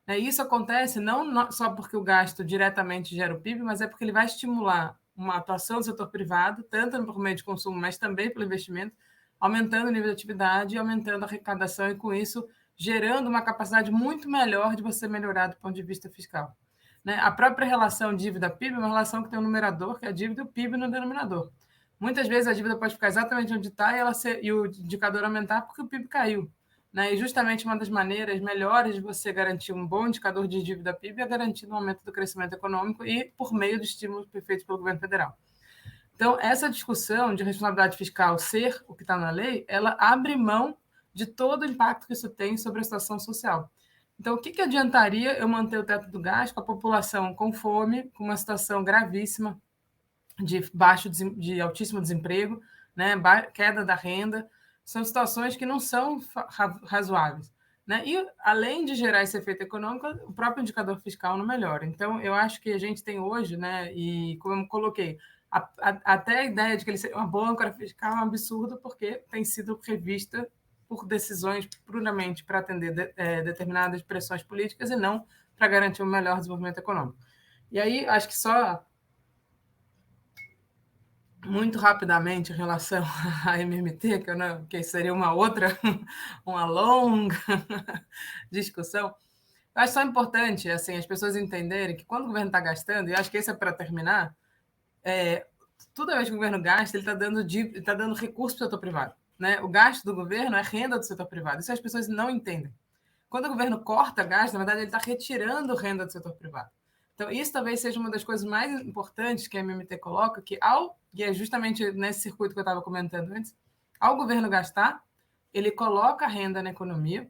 Isso acontece não só porque o gasto diretamente gera o PIB, mas é porque ele vai estimular uma atuação do setor privado, tanto por meio de consumo, mas também pelo investimento, aumentando o nível de atividade, aumentando a arrecadação e, com isso, gerando uma capacidade muito melhor de você melhorar do ponto de vista fiscal. Né? A própria relação dívida-PIB é uma relação que tem um numerador, que é a dívida, e o PIB no denominador. Muitas vezes a dívida pode ficar exatamente onde está e o indicador aumentar porque o PIB caiu. Né? E justamente uma das maneiras melhores de você garantir um bom indicador de dívida-PIB é garantir um aumento do crescimento econômico e por meio de estímulos feitos pelo governo federal. Então, essa discussão de responsabilidade fiscal ser o que está na lei, ela abre mão de todo o impacto que isso tem sobre a situação social. Então, o que adiantaria eu manter o teto do gasto com a população com fome, com uma situação gravíssima de altíssimo desemprego, né, queda da renda? São situações que não são razoáveis. Né? E, além de gerar esse efeito econômico, o próprio indicador fiscal não melhora. Então, eu acho que a gente tem hoje, né, e como eu coloquei, até a ideia de que ele seja uma boa âncora fiscal é um absurdo, porque tem sido revista por decisões puramente para atender determinadas pressões políticas e não para garantir um melhor desenvolvimento econômico. E aí, acho que só muito rapidamente em relação à MMT, que seria uma longa discussão, eu acho só importante assim, as pessoas entenderem que quando o governo está gastando, e acho que esse é para terminar, toda vez que o governo gasta, ele está dando recurso para o setor privado. Né? O gasto do governo é renda do setor privado. Isso as pessoas não entendem. Quando o governo corta gasto, na verdade, ele está retirando renda do setor privado. Então, isso talvez seja uma das coisas mais importantes que a MMT coloca, e é justamente nesse circuito que eu estava comentando antes, ao governo gastar, ele coloca a renda na economia,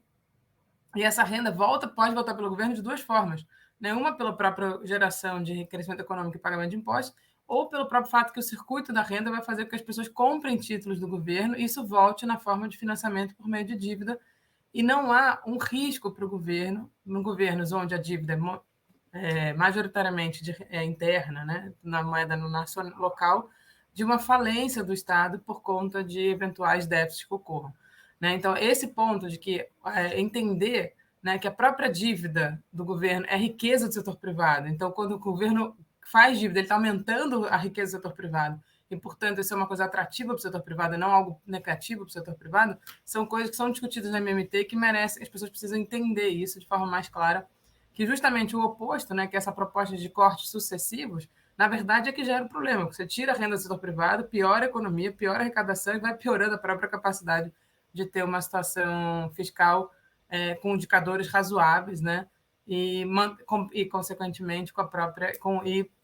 e essa renda pode voltar pelo governo de duas formas. Né? Uma pela própria geração de crescimento econômico e pagamento de impostos, ou pelo próprio fato que o circuito da renda vai fazer com que as pessoas comprem títulos do governo e isso volte na forma de financiamento por meio de dívida. E não há um risco para o governo, em governos onde a dívida é majoritariamente interna, né, na moeda nacional local, de uma falência do Estado por conta de eventuais déficits que ocorram. Né? Então, esse ponto de que entender, né, que a própria dívida do governo é riqueza do setor privado. Então, quando o governo faz dívida, ele está aumentando a riqueza do setor privado, e, portanto, isso é uma coisa atrativa para o setor privado, não algo negativo para o setor privado, são coisas que são discutidas na MMT que merecem, as pessoas precisam entender isso de forma mais clara, que justamente o oposto, né, que é essa proposta de cortes sucessivos, na verdade é que gera o problema. Você tira a renda do setor privado, piora a economia, piora a arrecadação e vai piorando a própria capacidade de ter uma situação fiscal com indicadores razoáveis, né? E consequentemente,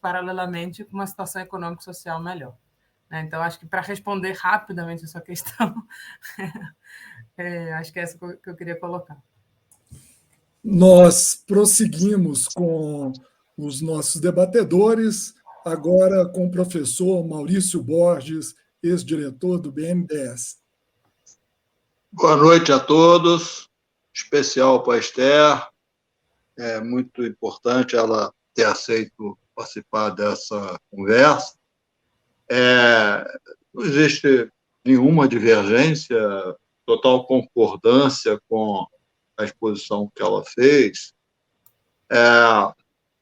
paralelamente, com uma situação econômico-social melhor. Né? Então, acho que para responder rapidamente essa questão, acho que é essa que eu queria colocar. Nós prosseguimos com os nossos debatedores. agora com o professor Maurício Borges, ex-diretor do BNDES. Boa noite a todos, especial para a Esther. É muito importante ela ter aceito participar dessa conversa. Não existe nenhuma divergência, total concordância com a exposição que ela fez.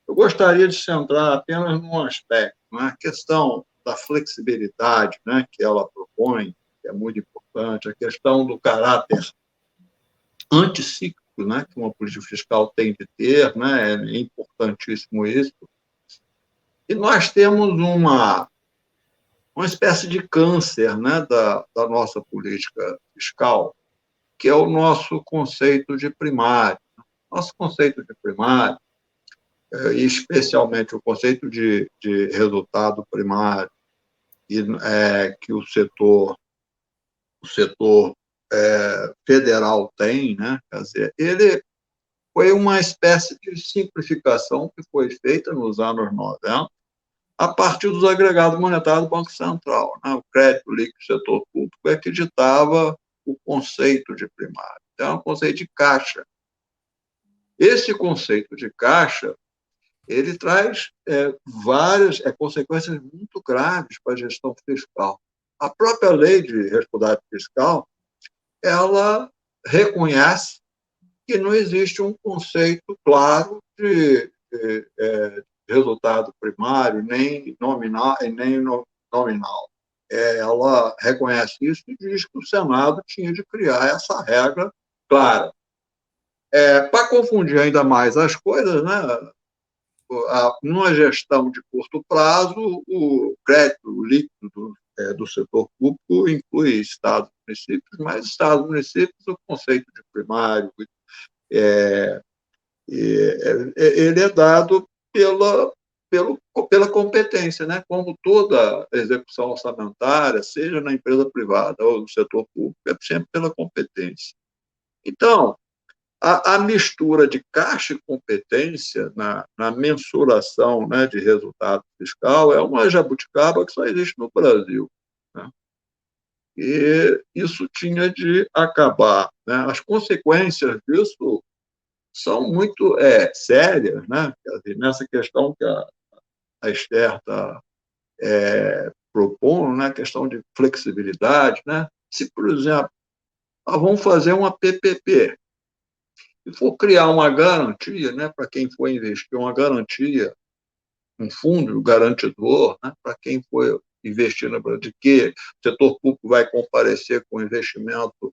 Eu gostaria de centrar apenas num aspecto, né? A questão da flexibilidade, né, que ela propõe, que é muito importante, a questão do caráter anticíclico, né, que uma política fiscal tem de ter, né, é importantíssimo isso. E nós temos uma espécie de câncer, né, da nossa política fiscal, que é o nosso conceito de primário. Nosso conceito de primário, e especialmente o conceito de resultado primário, que o setor federal tem, né? Quer dizer, ele foi uma espécie de simplificação que foi feita nos anos 90 a partir dos agregados monetários do Banco Central, né? O crédito líquido do setor público é que ditava o conceito de primário. Então, é um conceito de caixa. Esse conceito de caixa ele traz várias consequências muito graves para a gestão fiscal. A própria lei de responsabilidade fiscal ela reconhece que não existe um conceito claro de resultado primário, nem nominal. Ela reconhece isso e diz que o Senado tinha de criar essa regra clara. Para confundir ainda mais as coisas, né, numa gestão de curto prazo, o crédito líquido do setor público inclui estados e municípios, mas estados e municípios, o conceito de primário, ele é dado pela competência, né? Como toda execução orçamentária, seja na empresa privada ou no setor público, é sempre pela competência. Então, a mistura de caixa e competência na mensuração, né, de resultado fiscal é uma jabuticaba que só existe no Brasil, né? E isso tinha de acabar, né? As consequências disso são muito sérias, né? Quer dizer, nessa questão que a Esther está propondo, né? A questão de flexibilidade, né? Se, por exemplo, vamos fazer uma PPP, e for criar uma garantia, né, para quem for investir, uma garantia, um fundo garantidor, né, para quem for investir no Brasil, de que o setor público vai comparecer com investimento,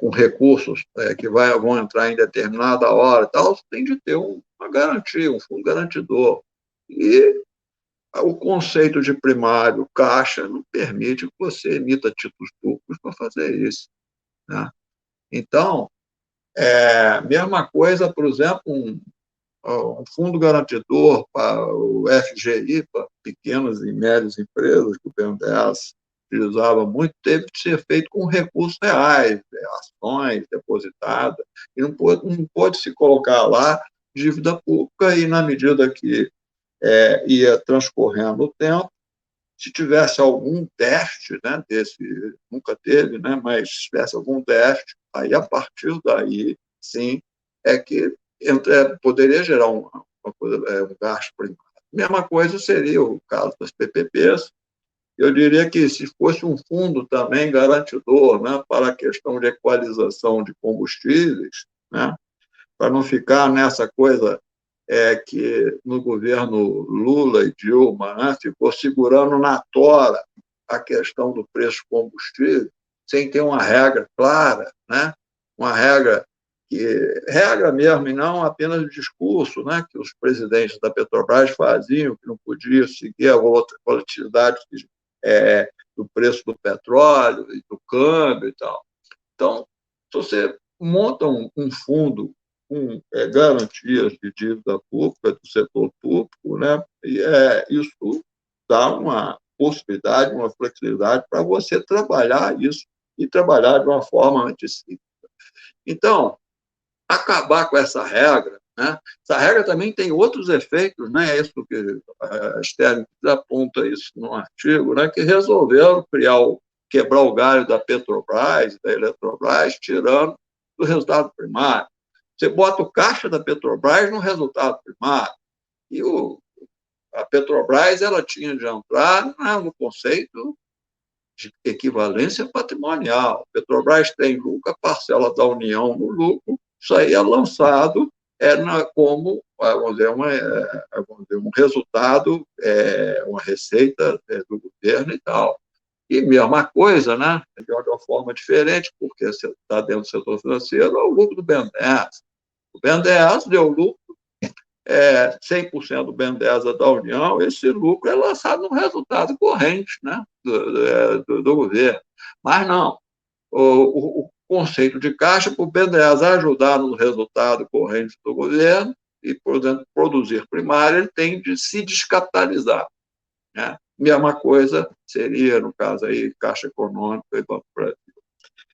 com recursos que vão entrar em determinada hora, tal, você tem de ter uma garantia, um fundo garantidor. E o conceito de primário, caixa, não permite que você emita títulos públicos para fazer isso, né? Então, mesma coisa, por exemplo, um fundo garantidor para o FGI, para pequenas e médias empresas, que o BNDES utilizava muito, teve que ser feito com recursos reais, ações depositadas, e não pode se colocar lá dívida pública, e na medida que ia transcorrendo o tempo, se tivesse algum déficit, né, nunca teve, né, mas se tivesse algum déficit, aí a partir daí, sim, que poderia gerar um gasto primário. Mesma coisa seria o caso das PPPs. Eu diria que se fosse um fundo também garantidor, né, para a questão de equalização de combustíveis, né, para não ficar nessa coisa que no governo Lula e Dilma, né, ficou segurando na tora a questão do preço do combustível, sem ter uma regra clara, né, uma regra mesmo, e não apenas o discurso, né, que os presidentes da Petrobras faziam, que não podia seguir a volatilidade do preço do petróleo e do câmbio e tal. Então, se você monta um fundo com garantias de dívida pública do setor público, né? E isso dá uma possibilidade, uma flexibilidade para você trabalhar isso e trabalhar de uma forma anticíclica. Então, acabar com essa regra né? Essa regra também tem outros efeitos, né? É isso que a Stern aponta isso no artigo, né? Que resolveram quebrar o galho da Petrobras, da Eletrobras, tirando do resultado primário. Você bota o caixa da Petrobras no resultado primário. E a Petrobras ela tinha de entrar, né, no conceito de equivalência patrimonial. A Petrobras tem lucro, a parcela da União no lucro, isso aí é lançado como, vamos dizer, um resultado, uma receita do governo e tal. E mesma coisa, né? De uma forma diferente, porque você está dentro do setor financeiro, é o lucro do BNDES. O BNDES deu lucro, 100% do BNDES é da União, esse lucro é lançado no resultado corrente, né, do governo. Mas não, o conceito de caixa para o BNDES ajudar no resultado corrente do governo e, por exemplo, produzir primário, ele tem de se descapitalizar, né? Mesma coisa seria, no caso aí, Caixa Econômica e Banco do Brasil.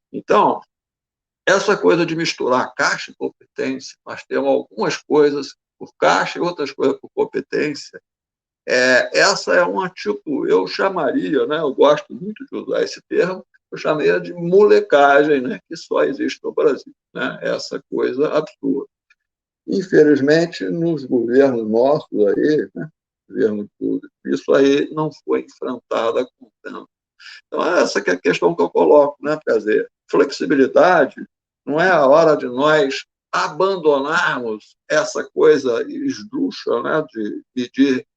Então, essa coisa de misturar caixa e competência, nós temos algumas coisas por caixa e outras coisas por competência. Essa é uma tipo, eu chamaria, né, eu gosto muito de usar esse termo, eu chamaria de molecagem, né, que só existe no Brasil, né, essa coisa absurda. Infelizmente, nos governos nossos aí, né, governo público, isso aí não foi enfrentado com tempo. Então, essa que é a questão que eu coloco, né? Quer dizer, flexibilidade não é a hora de nós abandonarmos essa coisa esdrúxula, né? De pedir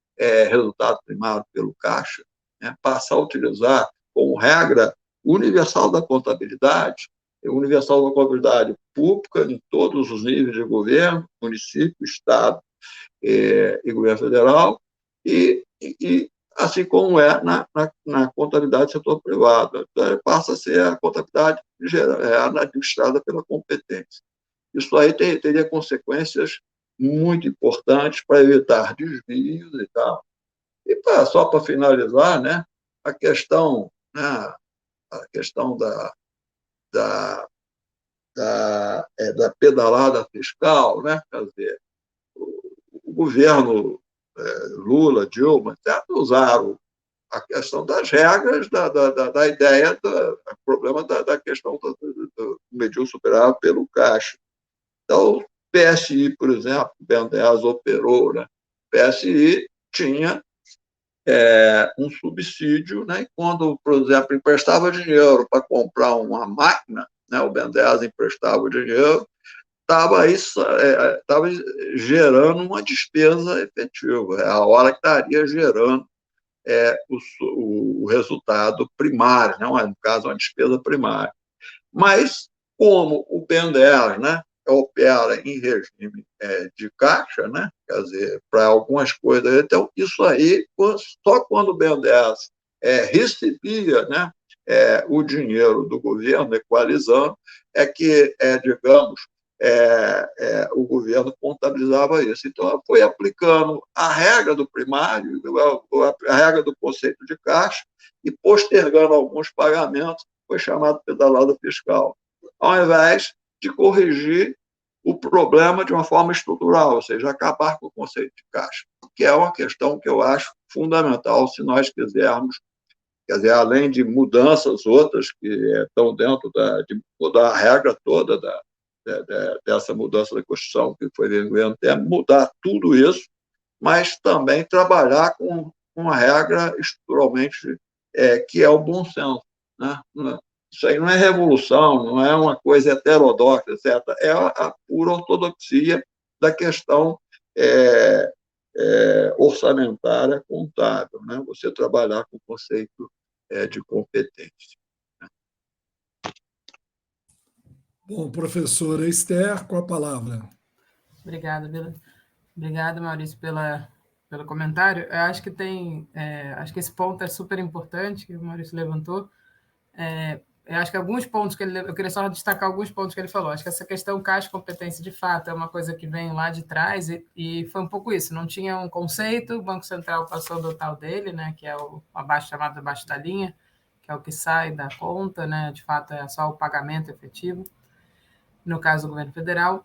resultado primário pelo caixa, né? Passar a utilizar como regra universal da contabilidade pública em todos os níveis de governo, município, Estado e governo federal, e assim como na contabilidade do setor privado. Então, passa a ser a contabilidade administrada pela competência. Isso aí teria consequências muito importantes para evitar desvios e tal. E só para finalizar, né, a questão, né, da pedalada fiscal, né, quer dizer, o governo Lula, Dilma, etc., usaram a questão das regras, da ideia, do problema da questão do medir o superávit pelo caixa. Então, o PSI, por exemplo, o BNDES operou, né? O PSI tinha um subsídio, né? E quando, por exemplo, emprestava dinheiro para comprar uma máquina, né? O BNDES emprestava o dinheiro, estava gerando uma despesa efetiva, é a hora que estaria gerando o resultado primário, né? No caso, uma despesa primária. Mas, como o BNDES, né, opera em regime de caixa, né, quer dizer, para algumas coisas, então, isso aí, só quando o BNDES recebia, né, o dinheiro do governo, equalizando, é que, digamos, o governo contabilizava isso. Então, foi aplicando a regra do primário, a regra do conceito de caixa, e postergando alguns pagamentos, foi chamado pedalada fiscal, ao invés de corrigir o problema de uma forma estrutural, ou seja, acabar com o conceito de caixa, que é uma questão que eu acho fundamental se nós quisermos, quer dizer, além de mudanças outras que estão dentro de mudar a regra toda dessa mudança da Constituição que foi no governo tempo, mudar tudo isso, mas também trabalhar com uma regra estruturalmente que é o bom senso, né? Isso aí não é revolução, não é uma coisa heterodoxa, etc. É a pura ortodoxia da questão orçamentária contábil, né? Você trabalhar com o conceito de competência. Bom, professora Esther, com a palavra. Obrigada, Bila. Obrigada, Maurício, pelo comentário. Eu acho que acho que esse ponto é super importante que o Maurício levantou. Eu acho que alguns pontos eu queria só destacar alguns pontos que ele falou. Acho que essa questão caixa-competência, de fato, é uma coisa que vem lá de trás e foi um pouco isso. Não tinha um conceito, o Banco Central passou a adotar o dele, né, que é o chamado abaixo da linha, que é o que sai da conta, né, de fato é só o pagamento efetivo, no caso do governo federal.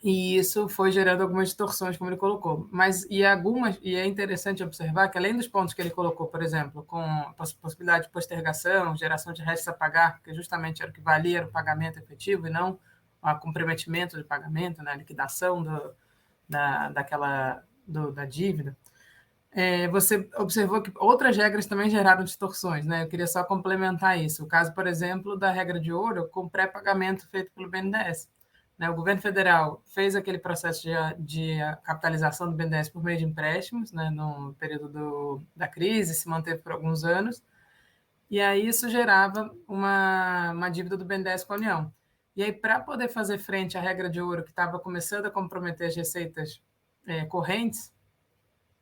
E isso foi gerando algumas distorções, como ele colocou. Mas e é interessante observar que, além dos pontos que ele colocou, por exemplo, com a possibilidade de postergação, geração de restos a pagar, que justamente era o que valia era o pagamento efetivo e não o comprometimento de pagamento, né, a liquidação da dívida, você observou que outras regras também geraram distorções, né? Eu queria só complementar isso. O caso, por exemplo, da regra de ouro com pré-pagamento feito pelo BNDES. Né? O governo federal fez aquele processo de capitalização do BNDES por meio de empréstimos, né? No período da crise, se manteve por alguns anos, e aí isso gerava uma dívida do BNDES com a União. E aí, para poder fazer frente à regra de ouro que estava começando a comprometer as receitas correntes,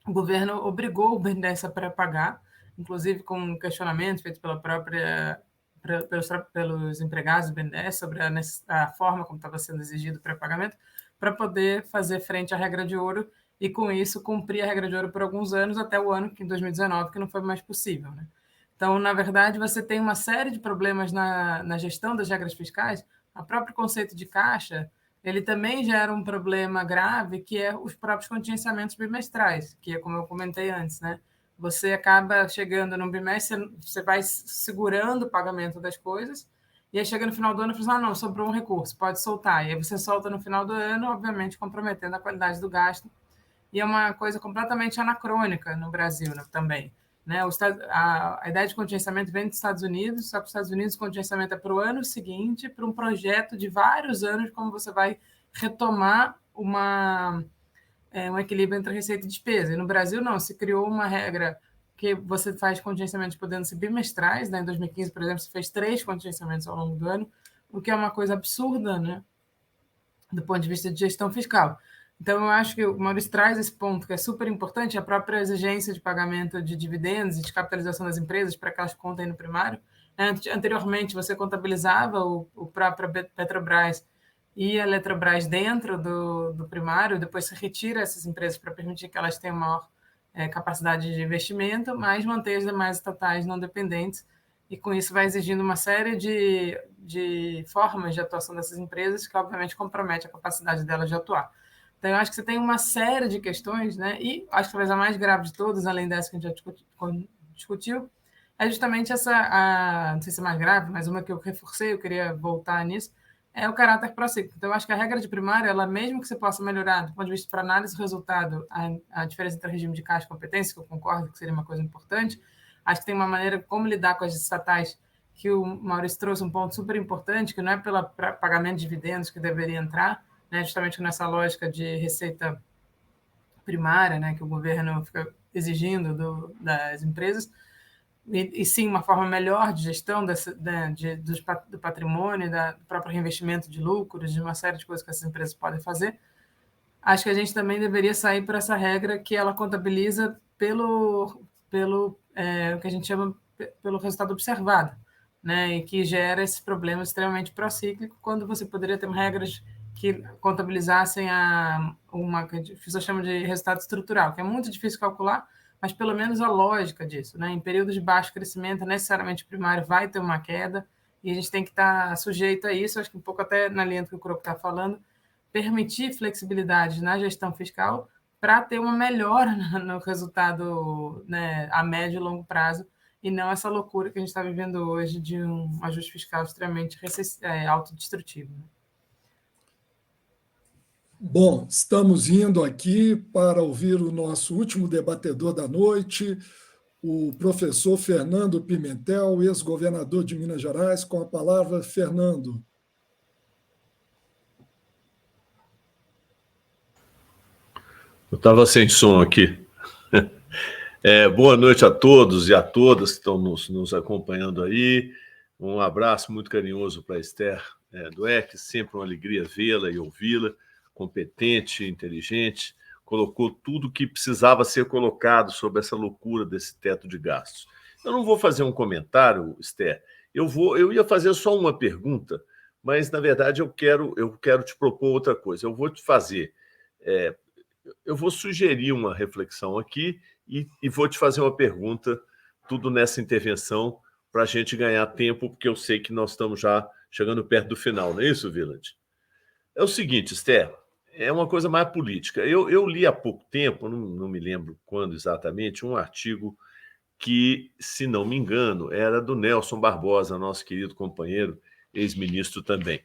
o governo obrigou o BNDES a pré-pagar, inclusive com questionamentos feitos pelos empregados do BNDES sobre a forma como estava sendo exigido o pré-pagamento, para poder fazer frente à regra de ouro e, com isso, cumprir a regra de ouro por alguns anos, até o ano, em 2019, que não foi mais possível. Né? Então, na verdade, você tem uma série de problemas na gestão das regras fiscais. O próprio conceito de caixa, ele também gera um problema grave, que é os próprios contingenciamentos bimestrais, que é como eu comentei antes, né? Você acaba chegando no bimestre, você vai segurando o pagamento das coisas, e aí chega no final do ano e fala, não, sobrou um recurso, pode soltar. E aí você solta no final do ano, obviamente comprometendo a qualidade do gasto. E é uma coisa completamente anacrônica no Brasil, né, também. Né? A ideia de contingenciamento vem dos Estados Unidos, só que os Estados Unidos o contingenciamento é para o ano seguinte, para um projeto de vários anos, como você vai retomar um equilíbrio entre receita e despesa. E no Brasil, não, se criou uma regra que você faz contingenciamentos podendo ser bimestrais, né? Em 2015, por exemplo, você fez 3 contingenciamentos ao longo do ano, o que é uma coisa absurda, né? Do ponto de vista de gestão fiscal. Então, eu acho que o Maurício traz esse ponto que é super importante, a própria exigência de pagamento de dividendos e de capitalização das empresas para que elas contem no primário. Anteriormente, você contabilizava o próprio Petrobras e a Eletrobras dentro do primário, depois se retira essas empresas para permitir que elas tenham maior capacidade de investimento, mas manter as demais estatais não dependentes, e com isso vai exigindo uma série de formas de atuação dessas empresas que, obviamente, compromete a capacidade delas de atuar. Então, eu acho que você tem uma série de questões, né? E acho que talvez a mais grave de todas, além dessa que a gente já discutiu, é justamente não sei se é mais grave, mas uma que eu reforcei, eu queria voltar nisso, é o caráter procíclico. Então, eu acho que a regra de primária, ela, mesmo que você possa melhorar, do ponto de vista para análise do resultado, a diferença entre regime de caixa e competência, que eu concordo que seria uma coisa importante, acho que tem uma maneira como lidar com as estatais, que o Maurício trouxe um ponto super importante, que não é pelo pagamento de dividendos que deveria entrar, né, justamente nessa lógica de receita primária, né, que o governo fica exigindo das empresas, e sim uma forma melhor de gestão do patrimônio, do próprio reinvestimento de lucros, de uma série de coisas que essas empresas podem fazer. Acho que a gente também deveria sair por essa regra que ela contabiliza pelo o que a gente chama pelo resultado observado, né? E que gera esse problema extremamente procíclico, quando você poderia ter regras que contabilizassem que a pessoa chama de resultado estrutural, que é muito difícil calcular, mas pelo menos a lógica disso, né? Em períodos de baixo crescimento, necessariamente o primário vai ter uma queda, e a gente tem que estar sujeito a isso, acho que um pouco até na linha do que o Croco está falando, permitir flexibilidade na gestão fiscal para ter uma melhora no resultado, né, a médio e longo prazo, e não essa loucura que a gente está vivendo hoje de um ajuste fiscal extremamente autodestrutivo. Bom, estamos indo aqui para ouvir o nosso último debatedor da noite, o professor Fernando Pimentel, ex-governador de Minas Gerais. Com a palavra, Fernando. Eu estava sem som aqui. Boa noite a todos e a todas que estão nos acompanhando aí. Um abraço muito carinhoso para a Esther Dweck, sempre uma alegria vê-la e ouvi-la, competente, inteligente, colocou tudo que precisava ser colocado sobre essa loucura desse teto de gastos. Eu não vou fazer um comentário, Esther, eu ia fazer só uma pergunta, mas, na verdade, eu quero te propor outra coisa. Eu vou te fazer... eu vou sugerir uma reflexão aqui e vou te fazer uma pergunta, tudo nessa intervenção, para a gente ganhar tempo, porque eu sei que nós estamos já chegando perto do final, não é isso, Wieland? É o seguinte, Esther, é uma coisa mais política. Eu li há pouco tempo, não me lembro quando exatamente, um artigo que, se não me engano, era do Nelson Barbosa, nosso querido companheiro, ex-ministro também.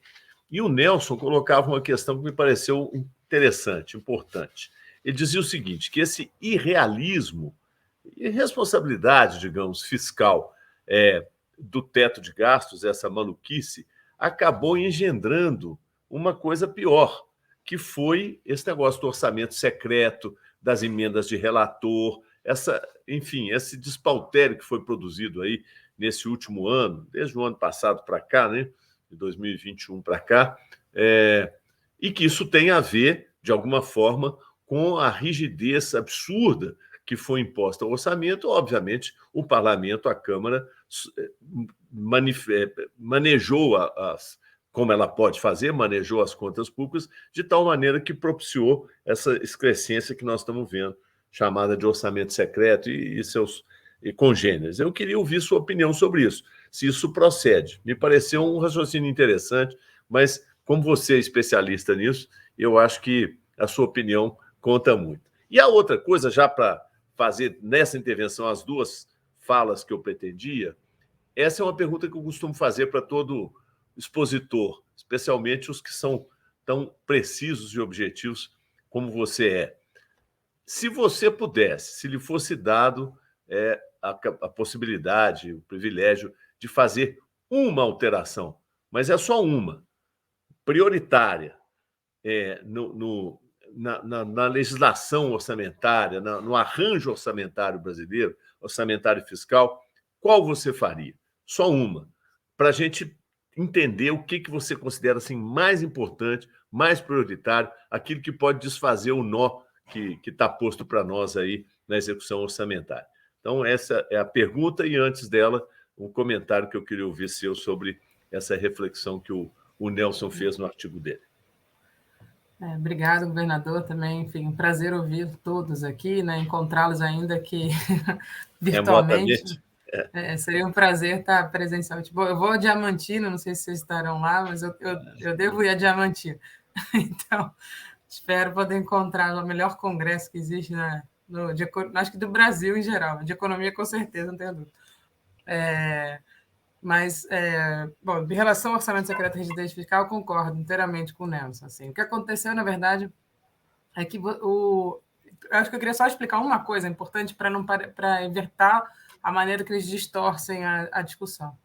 E o Nelson colocava uma questão que me pareceu interessante, importante. Ele dizia o seguinte, que esse irrealismo, irresponsabilidade, digamos, fiscal do teto de gastos, essa maluquice, acabou engendrando uma coisa pior, que foi esse negócio do orçamento secreto, das emendas de relator, enfim, esse despautério que foi produzido aí nesse último ano, desde o ano passado para cá, né, de 2021 para cá, e que isso tem a ver, de alguma forma, com a rigidez absurda que foi imposta ao orçamento. Obviamente, o parlamento, a Câmara, manejou como ela pode fazer, manejou as contas públicas de tal maneira que propiciou essa excrescência que nós estamos vendo, chamada de orçamento secreto e seus congêneres. Eu queria ouvir sua opinião sobre isso, se isso procede. Me pareceu um raciocínio interessante, mas como você é especialista nisso, eu acho que a sua opinião conta muito. E a outra coisa, já para fazer nessa intervenção as duas falas que eu pretendia, essa é uma pergunta que eu costumo fazer para todo expositor, especialmente os que são tão precisos e objetivos como você é. Se você pudesse, se lhe fosse dado a possibilidade, o privilégio de fazer uma alteração, mas é só uma, prioritária, na legislação orçamentária, no arranjo orçamentário brasileiro, orçamentário fiscal, qual você faria? Só uma, para a gente entender o que você considera assim, mais importante, mais prioritário, aquilo que pode desfazer o nó que está posto para nós aí na execução orçamentária. Então, essa é a pergunta, e antes dela, um comentário que eu queria ouvir seu sobre essa reflexão que o Nelson fez no artigo dele. Obrigado, governador, também, enfim, um prazer ouvir todos aqui, né, encontrá-los ainda que virtualmente. Seria um prazer estar presencialmente. Bom, eu vou a Diamantina, não sei se vocês estarão lá, mas eu devo ir a Diamantina. Então, espero poder encontrar o melhor congresso que existe, acho que do Brasil em geral, de economia com certeza, não tenho dúvida. Mas, bom, em relação ao orçamento secreto e rigidez fiscal, eu concordo inteiramente com o Nelson. Assim. O que aconteceu, na verdade, é que eu acho que eu queria só explicar uma coisa importante para inverter a maneira que eles distorcem a discussão.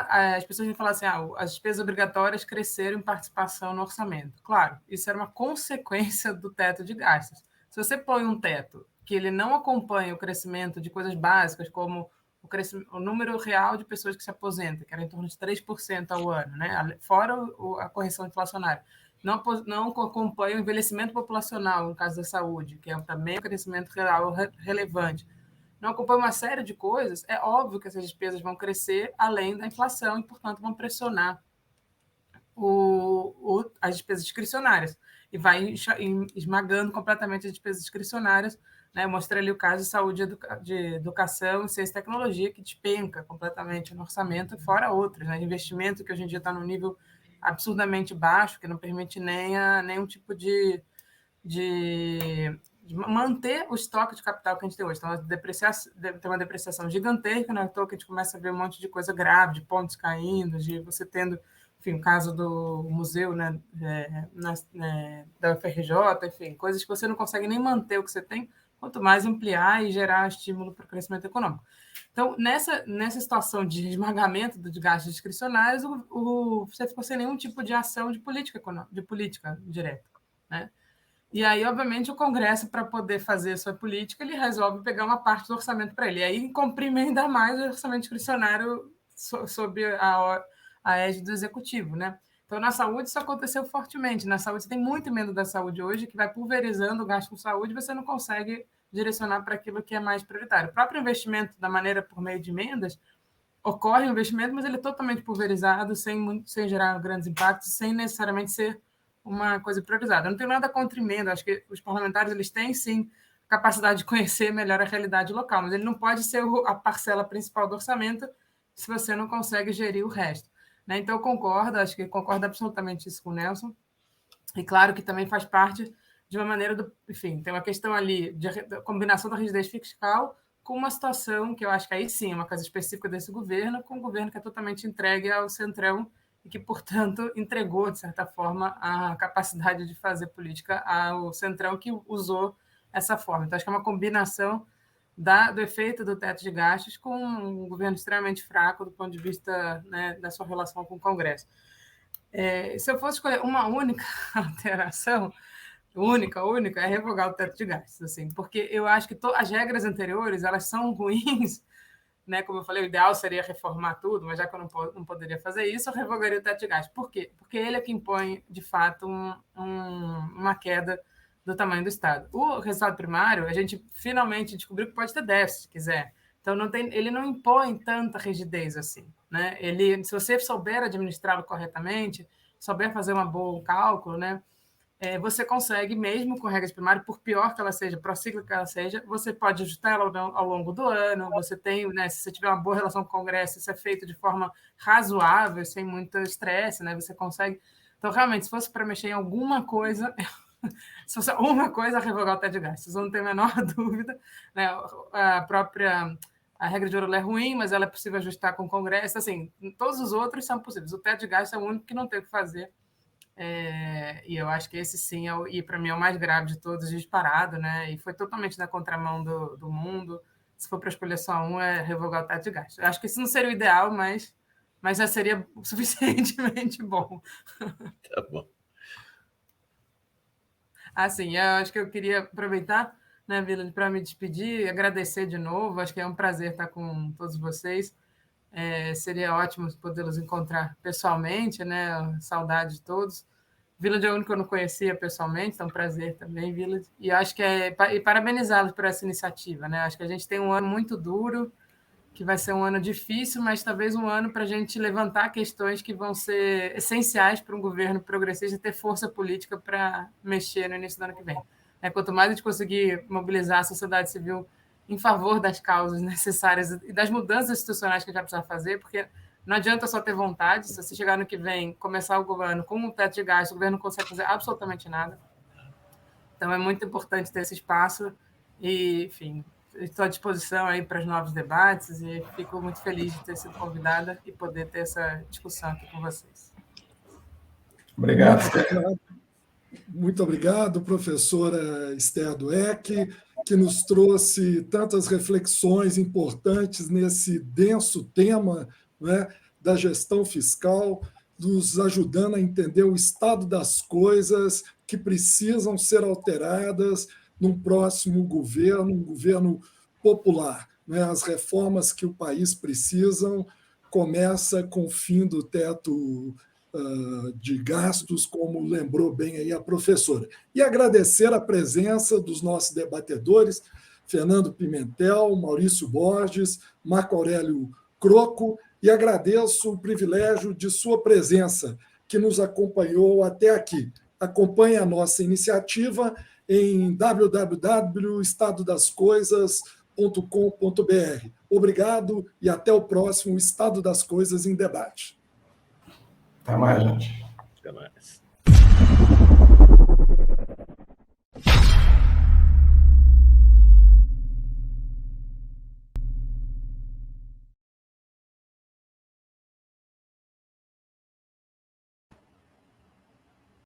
As pessoas vão falar assim, as despesas obrigatórias cresceram em participação no orçamento. Claro, isso era uma consequência do teto de gastos. Se você põe um teto que ele não acompanha o crescimento de coisas básicas, como o número real de pessoas que se aposentam, que era em torno de 3% ao ano, né? Fora a correção inflacionária, não acompanha o envelhecimento populacional, no caso da saúde, que é também um crescimento real relevante, não acompanha uma série de coisas, é óbvio que essas despesas vão crescer além da inflação e, portanto, vão pressionar as despesas discricionárias e vai esmagando completamente as despesas discricionárias. Né? Eu mostrei ali o caso de saúde, de educação, ciência e tecnologia, que despenca completamente no orçamento, fora outros. Né? Investimento que hoje em dia está num nível absurdamente baixo, que não permite nenhum tipo de manter o estoque de capital que a gente tem hoje. Então, tem uma depreciação gigantesca, não é à toa que a gente começa a ver um monte de coisa grave, de pontes caindo, de você tendo, enfim, o caso do museu, né, da UFRJ, enfim, coisas que você não consegue nem manter o que você tem, quanto mais ampliar e gerar estímulo para o crescimento econômico. Então, nessa situação de esmagamento de gastos discricionários, você ficou sem nenhum tipo de ação de política direta, né? E aí, obviamente, o Congresso, para poder fazer a sua política, ele resolve pegar uma parte do orçamento para ele. E aí comprime ainda mais o orçamento discricionário sob a égide do Executivo, né? Então, na saúde, isso aconteceu fortemente. Na saúde, você tem muito emenda da saúde hoje que vai pulverizando o gasto com saúde e você não consegue direcionar para aquilo que é mais prioritário. O próprio investimento, da maneira por meio de emendas, ocorre um investimento, mas ele é totalmente pulverizado, sem gerar grandes impactos, sem necessariamente ser uma coisa priorizada. Eu não tenho nada contra emenda, acho que os parlamentares eles têm, sim, capacidade de conhecer melhor a realidade local, mas ele não pode ser a parcela principal do orçamento se você não consegue gerir o resto. Né? Então, eu concordo, acho que concordo absolutamente isso com o Nelson. E claro que também faz parte de uma maneira enfim, tem uma questão ali de combinação da rigidez fiscal com uma situação que eu acho que aí sim é uma coisa específica desse governo, com um governo que é totalmente entregue ao centrão e que, portanto, entregou, de certa forma, a capacidade de fazer política ao centrão que usou essa forma. Então, acho que é uma combinação do efeito do teto de gastos com um governo extremamente fraco do ponto de vista, né, da sua relação com o Congresso. Se eu fosse escolher uma única alteração, única, é revogar o teto de gastos, assim, porque eu acho que as regras anteriores elas são ruins, né? Como eu falei, o ideal seria reformar tudo, mas já que eu não poderia fazer isso, eu revogaria o teto de gastos. Por quê? Porque ele é que impõe, de fato, uma queda do tamanho do Estado. O resultado primário, a gente finalmente descobriu que pode ter déficit, se quiser. Então, ele não impõe tanta rigidez assim, né? Se você souber administrá-lo corretamente, souber fazer um bom cálculo, né? Você consegue, mesmo com regras primárias, por pior que ela seja, procíclica que ela seja, você pode ajustar ela ao longo do ano, você tem, né, se você tiver uma boa relação com o Congresso, isso é feito de forma razoável, sem muito estresse, né, você consegue... Então, realmente, se fosse para mexer em alguma coisa, se fosse uma coisa, revogar o teto de gastos, eu não tenho a menor dúvida, né, a regra de ouro é ruim, mas ela é possível ajustar com o Congresso, assim, todos os outros são possíveis, o teto de gastos é o único que não tem o que fazer. E eu acho que esse sim, e para mim é o mais grave de todos, disparado, né? E foi totalmente na contramão do mundo. Se for para escolher só um, é revogar o teto de gastos. Eu acho que isso não seria o ideal, mas já seria suficientemente bom. Tá bom. Assim, eu acho que eu queria aproveitar, né, Vila, para me despedir e agradecer de novo. Acho que é um prazer estar com todos vocês. Seria ótimo podê-los encontrar pessoalmente, né? Saudade de todos. Village é o único que eu não conhecia pessoalmente, então prazer também, Village. E acho que e parabenizá-los por essa iniciativa, né? Acho que a gente tem um ano muito duro, que vai ser um ano difícil, mas talvez um ano para a gente levantar questões que vão ser essenciais para um governo progressista ter força política para mexer no início do ano que vem. Quanto mais a gente conseguir mobilizar a sociedade civil em favor das causas necessárias e das mudanças institucionais que a gente vai precisar fazer, porque não adianta só ter vontade, se você chegar no que vem, começar o governo com um teto de gastos, o governo não consegue fazer absolutamente nada. Então, é muito importante ter esse espaço e, enfim, estou à disposição aí para os novos debates e fico muito feliz de ter sido convidada e poder ter essa discussão aqui com vocês. Obrigado. Muito obrigado, professora Esther Dweck, que nos trouxe tantas reflexões importantes nesse denso tema, né, da gestão fiscal, nos ajudando a entender o estado das coisas que precisam ser alteradas num próximo governo, um governo popular. Né? As reformas que o país precisa começa com o fim do teto de gastos, como lembrou bem aí a professora. E agradecer a presença dos nossos debatedores, Fernando Pimentel, Maurício Borges, Marco Aurélio Croco, e agradeço o privilégio de sua presença, que nos acompanhou até aqui. Acompanhe a nossa iniciativa em www.estadodascoisas.com.br. Obrigado e até o próximo Estado das Coisas em Debate. Até mais, gente. Até mais.